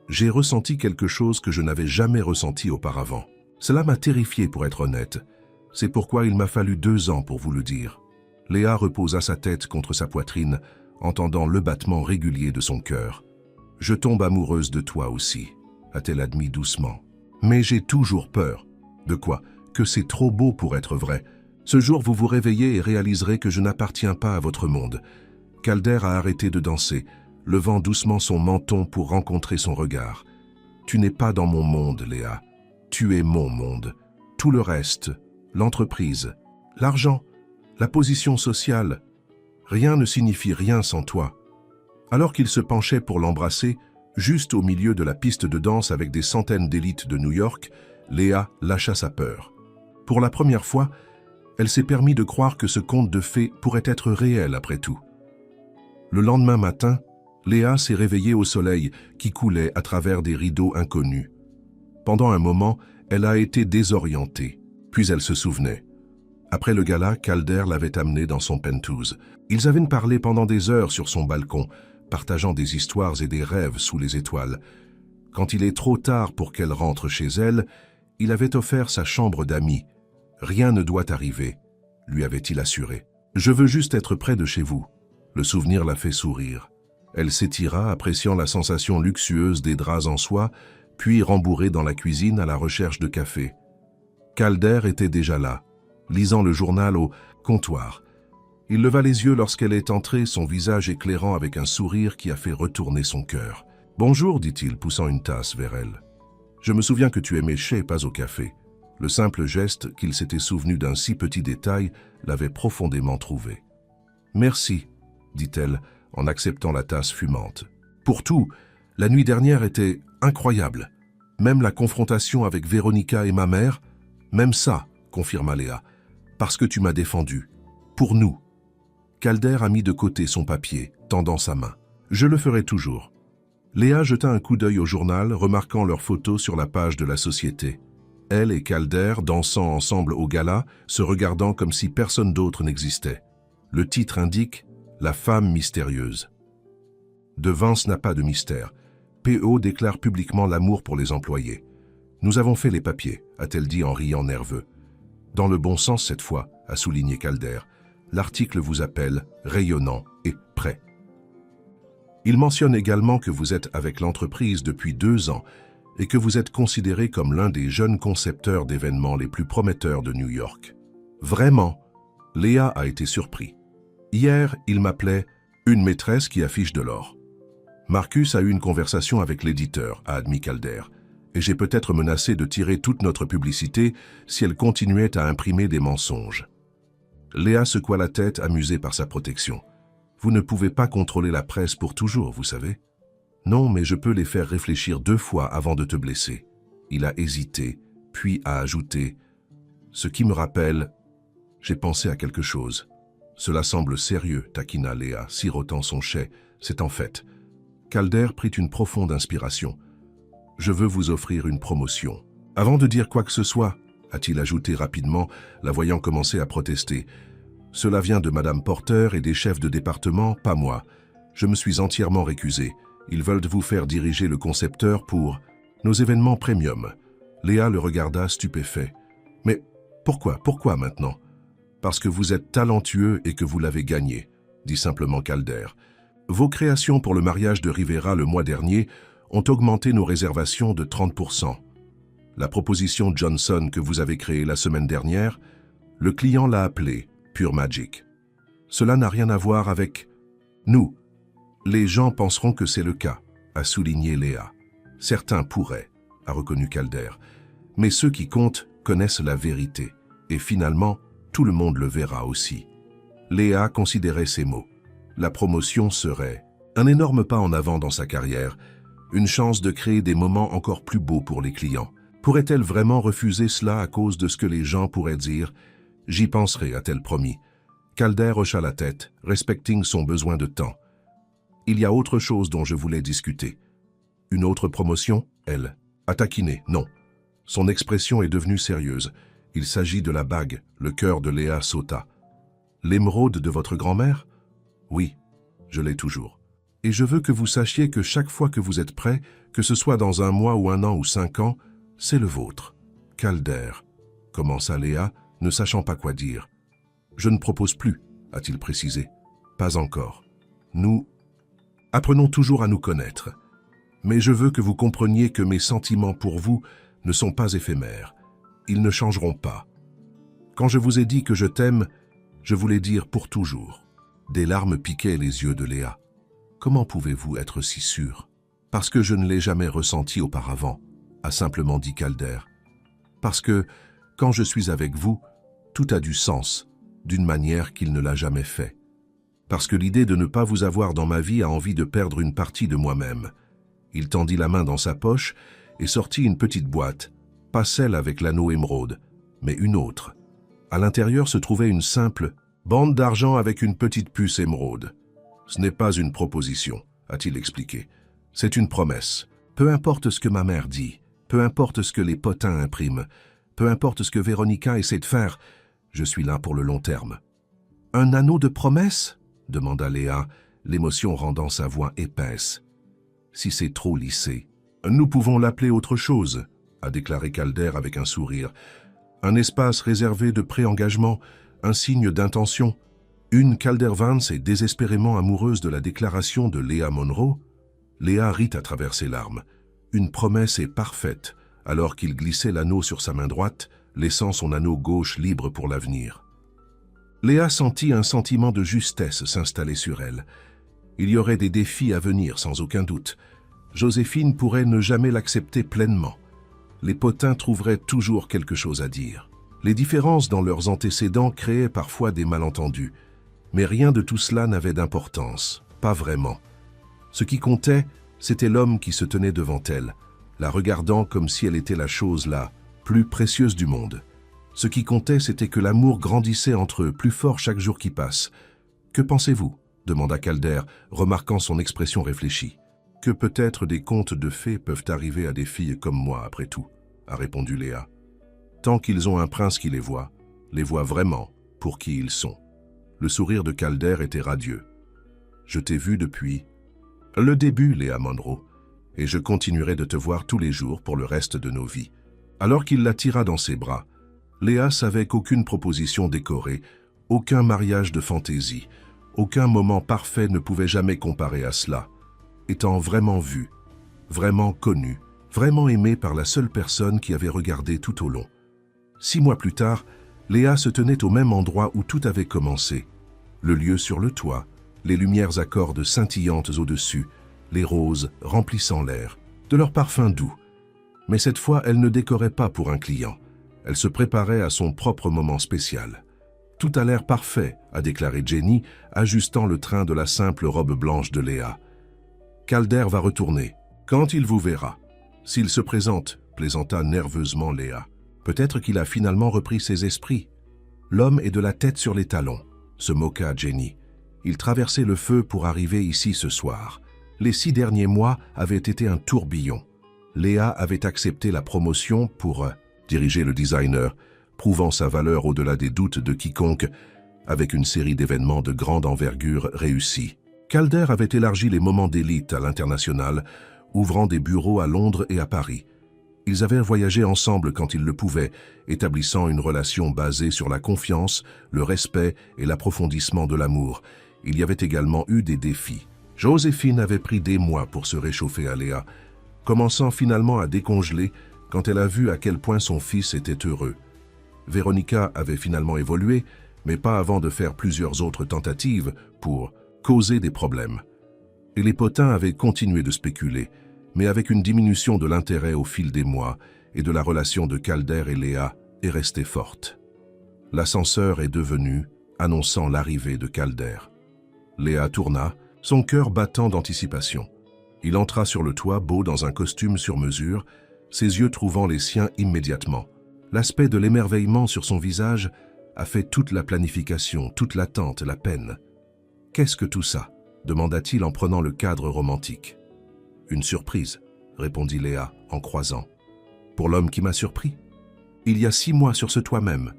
j'ai ressenti quelque chose que je n'avais jamais ressenti auparavant. Cela m'a terrifié pour être honnête. C'est pourquoi il m'a fallu 2 ans pour vous le dire. » Léa reposa sa tête contre sa poitrine, entendant le battement régulier de son cœur. « Je tombe amoureuse de toi aussi, » a-t-elle admis doucement. « Mais j'ai toujours peur. » « De quoi ? Que c'est trop beau pour être vrai. Ce jour, vous vous réveillez et réaliserez que je n'appartiens pas à votre monde. » Calder a arrêté de danser, levant doucement son menton pour rencontrer son regard. « Tu n'es pas dans mon monde, Léa. Tu es mon monde. Tout le reste, l'entreprise, l'argent, la position sociale, rien ne signifie rien sans toi. » Alors qu'il se penchait pour l'embrasser, juste au milieu de la piste de danse avec des centaines d'élites de New York, Léa lâcha sa peur. Pour la première fois, elle s'est permis de croire que ce conte de fées pourrait être réel après tout. Le lendemain matin, Léa s'est réveillée au soleil qui coulait à travers des rideaux inconnus. Pendant un moment, elle a été désorientée, puis elle se souvenait. Après le gala, Calder l'avait amenée dans son penthouse. Ils avaient parlé pendant des heures sur son balcon, partageant des histoires et des rêves sous les étoiles. Quand il est trop tard pour qu'elle rentre chez elle, il avait offert sa chambre d'amis. « Rien ne doit arriver », lui avait-il assuré. « Je veux juste être près de chez vous. » Le souvenir la fait sourire. Elle s'étira, appréciant la sensation luxueuse des draps en soie, puis rembourrée dans la cuisine à la recherche de café. Calder était déjà là, lisant le journal au comptoir. Il leva les yeux lorsqu'elle est entrée, son visage éclairant avec un sourire qui a fait retourner son cœur. « Bonjour », dit-il, poussant une tasse vers elle. « Je me souviens que tu aimais chez, pas au café. » Le simple geste qu'il s'était souvenu d'un si petit détail l'avait profondément trouvé. « Merci », dit-elle en acceptant la tasse fumante. « Pour tout, la nuit dernière était incroyable. Même la confrontation avec Véronica et ma mère, même ça, confirma Léa, parce que tu m'as défendu. Pour nous. » Calder a mis de côté son papier, tendant sa main. « Je le ferai toujours. » Léa jeta un coup d'œil au journal, remarquant leurs photos sur la page de la société. Elle et Calder dansant ensemble au gala, se regardant comme si personne d'autre n'existait. Le titre indique « La femme mystérieuse ». De Vance n'a pas de mystère. P.O. déclare publiquement l'amour pour les employés. « Nous avons fait les papiers », a-t-elle dit en riant nerveux. « Dans le bon sens cette fois », a souligné Calder. « L'article vous appelle rayonnant et prêt. » Il mentionne également que vous êtes avec l'entreprise depuis 2 ans et que vous êtes considéré comme l'un des jeunes concepteurs d'événements les plus prometteurs de New York. Vraiment, Léa a été surpris. Hier, il m'appelait « une maîtresse qui affiche de l'or ». Marcus a eu une conversation avec l'éditeur, a admis Calder, et j'ai peut-être menacé de tirer toute notre publicité si elle continuait à imprimer des mensonges. Léa secoua la tête, amusée par sa protection. Vous ne pouvez pas contrôler la presse pour toujours, vous savez. Non, mais je peux les faire réfléchir 2 fois avant de te blesser. Il a hésité, puis a ajouté « Ce qui me rappelle, j'ai pensé à quelque chose. Cela semble sérieux, taquina Léa, sirotant son chai. C'est en fait. » Calder prit une profonde inspiration. « Je veux vous offrir une promotion. » Avant de dire quoi que ce soit, a-t-il ajouté rapidement, la voyant commencer à protester. « Cela vient de Madame Porter et des chefs de département, pas moi. Je me suis entièrement récusé. Ils veulent vous faire diriger le concepteur pour nos événements premium. » Léa le regarda stupéfait. « Mais pourquoi maintenant ?»« Parce que vous êtes talentueux et que vous l'avez gagné, » dit simplement Calder. « Vos créations pour le mariage de Rivera le mois dernier ont augmenté nos réservations de 30%. La proposition Johnson que vous avez créée la semaine dernière, le client l'a appelée Pure Magic. Cela n'a rien à voir avec nous. Les gens penseront que c'est le cas, a souligné Léa. Certains pourraient, a reconnu Calder. Mais ceux qui comptent connaissent la vérité. Et finalement, tout le monde le verra aussi. Léa considérait ces mots. La promotion serait un énorme pas en avant dans sa carrière, une chance de créer des moments encore plus beaux pour les clients. Pourrait-elle vraiment refuser cela à cause de ce que les gens pourraient dire? J'y penserai, a-t-elle promis. Calder hocha la tête, respectant son besoin de temps. Il y a autre chose dont je voulais discuter. Une autre promotion, elle. A taquiné, non. Son expression est devenue sérieuse. Il s'agit de la bague, le cœur de Léa sauta. L'émeraude de votre grand-mère? Oui, je l'ai toujours. Et je veux que vous sachiez que chaque fois que vous êtes prêt, que ce soit dans 1 mois ou 1 an ou 5 ans, c'est le vôtre. Calder, commença Léa, ne sachant pas quoi dire. Je ne propose plus, a-t-il précisé. Pas encore. Nous apprenons toujours à nous connaître. Mais je veux que vous compreniez que mes sentiments pour vous ne sont pas éphémères. Ils ne changeront pas. Quand je vous ai dit que je t'aime, je voulais dire pour toujours. Des larmes piquaient les yeux de Léa. Comment pouvez-vous être si sûr? Parce que je ne l'ai jamais ressenti auparavant, a simplement dit Calder. Parce que, quand je suis avec vous, tout a du sens, d'une manière qu'il ne l'a jamais fait. Parce que l'idée de ne pas vous avoir dans ma vie a envie de perdre une partie de moi-même. Il tendit la main dans sa poche et sortit une petite boîte, pas celle avec l'anneau émeraude, mais une autre. À l'intérieur se trouvait une simple bande d'argent avec une petite puce émeraude. Ce n'est pas une proposition, a-t-il expliqué. C'est une promesse. Peu importe ce que ma mère dit, peu importe ce que les potins impriment, peu importe ce que Véronica essaie de faire, je suis là pour le long terme. Un anneau de promesse? Demanda Léa, l'émotion rendant sa voix épaisse. Si c'est trop lissé, nous pouvons l'appeler autre chose, a déclaré Calder avec un sourire. Un espace réservé de pré-engagement, un signe d'intention. Une Calder Vance est désespérément amoureuse de la déclaration de Léa Monroe. Léa rit à travers ses larmes. Une promesse est parfaite, alors qu'il glissait l'anneau sur sa main droite, laissant son anneau gauche libre pour l'avenir. Léa sentit un sentiment de justesse s'installer sur elle. Il y aurait des défis à venir, sans aucun doute. Joséphine pourrait ne jamais l'accepter pleinement. Les potins trouveraient toujours quelque chose à dire. Les différences dans leurs antécédents créaient parfois des malentendus. Mais rien de tout cela n'avait d'importance, pas vraiment. Ce qui comptait, c'était l'homme qui se tenait devant elle, la regardant comme si elle était la chose la plus précieuse du monde. Ce qui comptait, c'était que l'amour grandissait entre eux, plus fort chaque jour qui passe. « Que pensez-vous » demanda Calder, remarquant son expression réfléchie. « Que peut-être des contes de fées peuvent arriver à des filles comme moi, après tout » a répondu Léa. Tant qu'ils ont un prince qui les voit vraiment pour qui ils sont. Le sourire de Calder était radieux. Je t'ai vu depuis le début, Léa Monroe, et je continuerai de te voir tous les jours pour le reste de nos vies. Alors qu'il la tira dans ses bras, Léa savait qu'aucune proposition décorée, aucun mariage de fantaisie, aucun moment parfait ne pouvait jamais comparer à cela. Étant vraiment vue, vraiment connue, vraiment aimée par la seule personne qui avait regardé tout au long. 6 mois plus tard, Léa se tenait au même endroit où tout avait commencé. Le lieu sur le toit, les lumières à cordes scintillantes au-dessus, les roses remplissant l'air, de leur parfum doux. Mais cette fois, elle ne décorait pas pour un client. Elle se préparait à son propre moment spécial. « Tout a l'air parfait », a déclaré Jenny, ajustant le train de la simple robe blanche de Léa. « Calder va retourner, quand il vous verra. S'il se présente », plaisanta nerveusement Léa. « Peut-être qu'il a finalement repris ses esprits. L'homme est de la tête sur les talons », se moqua Jenny. « Il traversait le feu pour arriver ici ce soir. Les 6 derniers mois avaient été un tourbillon. Léa avait accepté la promotion pour diriger le designer, prouvant sa valeur au-delà des doutes de quiconque, avec une série d'événements de grande envergure réussis. Calder avait élargi les moments d'élite à l'international, ouvrant des bureaux à Londres et à Paris. Ils avaient voyagé ensemble quand ils le pouvaient, établissant une relation basée sur la confiance, le respect et l'approfondissement de l'amour. Il y avait également eu des défis. Joséphine avait pris des mois pour se réchauffer à Léa, commençant finalement à décongeler quand elle a vu à quel point son fils était heureux. Véronica avait finalement évolué, mais pas avant de faire plusieurs autres tentatives pour causer des problèmes. Et les potins avaient continué de spéculer, mais avec une diminution de l'intérêt au fil des mois et de la relation de Calder et Léa est restée forte. L'ascenseur est devenu, annonçant l'arrivée de Calder. Léa tourna, son cœur battant d'anticipation. Il entra sur le toit, beau dans un costume sur mesure, ses yeux trouvant les siens immédiatement. L'aspect de l'émerveillement sur son visage a fait toute la planification, toute l'attente, la peine. « Qu'est-ce que tout ça ?» demanda-t-il en prenant le cadre romantique. « Une surprise », répondit Léa en croisant. « Pour l'homme qui m'a surpris. Il y a 6 mois sur ce toit même. »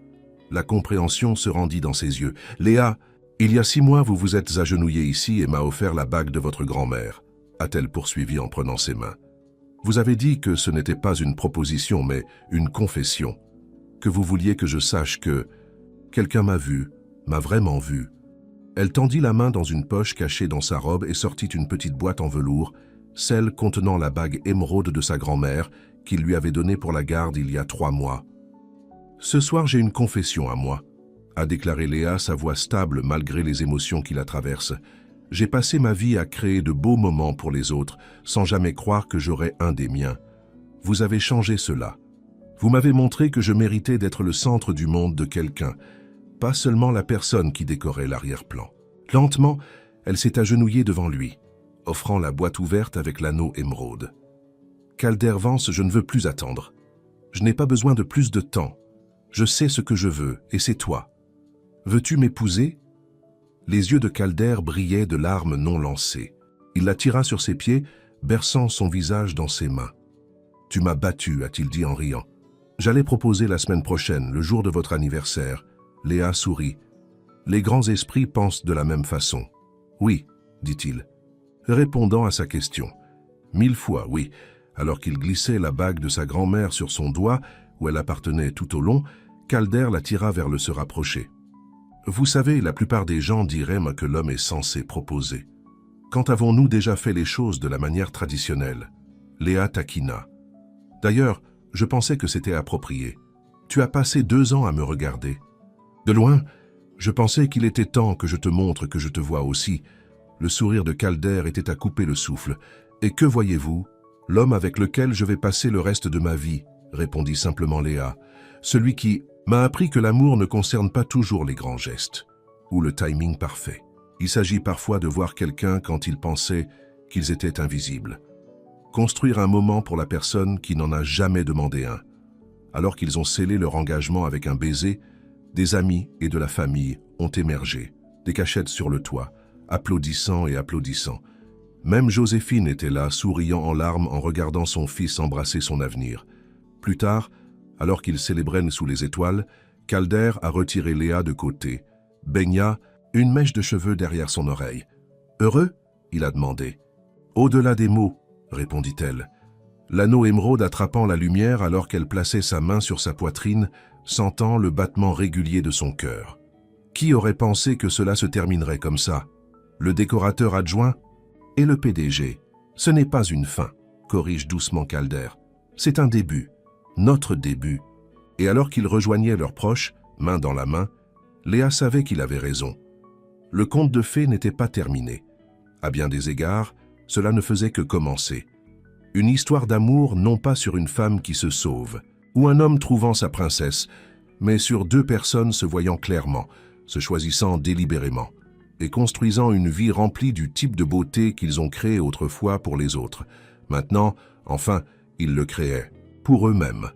La compréhension se rendit dans ses yeux. « Léa, il y a 6 mois, vous vous êtes agenouillée ici et m'a offert la bague de votre grand-mère, » a-t-elle poursuivi en prenant ses mains. « Vous avez dit que ce n'était pas une proposition, mais une confession. Que vous vouliez que je sache que quelqu'un m'a vu, m'a vraiment vu. » Elle tendit la main dans une poche cachée dans sa robe et sortit une petite boîte en velours, celle contenant la bague émeraude de sa grand-mère qu'il lui avait donnée pour la garde il y a 3 mois. « Ce soir, j'ai une confession à moi, » a déclaré Léa, sa voix stable malgré les émotions qui la traversent. « J'ai passé ma vie à créer de beaux moments pour les autres, sans jamais croire que j'aurais un des miens. Vous avez changé cela. Vous m'avez montré que je méritais d'être le centre du monde de quelqu'un, pas seulement la personne qui décorait l'arrière-plan. » Lentement, elle s'est agenouillée devant lui, offrant la boîte ouverte avec l'anneau émeraude. « Calder Vance, je ne veux plus attendre. Je n'ai pas besoin de plus de temps. Je sais ce que je veux, et c'est toi. Veux-tu m'épouser ?» Les yeux de Calder brillaient de larmes non lancées. Il la tira sur ses pieds, berçant son visage dans ses mains. « Tu m'as battu, a-t-il dit en riant. J'allais proposer la semaine prochaine, le jour de votre anniversaire. » Léa sourit. « Les grands esprits pensent de la même façon. »« Oui, » dit-il, répondant à sa question. « 1000 fois, oui. » Alors qu'il glissait la bague de sa grand-mère sur son doigt, où elle appartenait tout au long, Calder la tira vers le se rapprocher. « Vous savez, la plupart des gens diraient que l'homme est censé proposer. Quand avons-nous déjà fait les choses de la manière traditionnelle ?» Léa taquina. « D'ailleurs, je pensais que c'était approprié. Tu as passé 2 ans à me regarder. De loin, je pensais qu'il était temps que je te montre que je te vois aussi. » Le sourire de Calder était à couper le souffle. « Et que voyez-vous ? L'homme avec lequel je vais passer le reste de ma vie, » répondit simplement Léa. « Celui qui m'a appris que l'amour ne concerne pas toujours les grands gestes ou le timing parfait. Il s'agit parfois de voir quelqu'un quand il pensait qu'ils étaient invisibles. Construire un moment pour la personne qui n'en a jamais demandé un. Alors qu'ils ont scellé leur engagement avec un baiser, des amis et de la famille ont émergé, des cachettes sur le toit, applaudissant et applaudissant. Même Joséphine était là, souriant en larmes en regardant son fils embrasser son avenir. Plus tard, Alors qu'ils célébraient sous les étoiles, Calder a retiré Léa de côté, baigna une mèche de cheveux derrière son oreille. « Heureux ?» il a demandé. « Au-delà des mots », répondit-elle. L'anneau émeraude attrapant la lumière alors qu'elle plaçait sa main sur sa poitrine, sentant le battement régulier de son cœur. Qui aurait pensé que cela se terminerait comme ça? Le décorateur adjoint et le PDG. Ce n'est pas une fin, corrige doucement Calder. C'est un début, notre début. Et alors qu'ils rejoignaient leurs proches, main dans la main, Léa savait qu'il avait raison. Le conte de fées n'était pas terminé. À bien des égards, cela ne faisait que commencer. Une histoire d'amour non pas sur une femme qui se sauve, ou un homme trouvant sa princesse, mais sur deux personnes se voyant clairement, se choisissant délibérément, et construisant une vie remplie du type de beauté qu'ils ont créé autrefois pour les autres. Maintenant, enfin, ils le créaient, pour eux-mêmes.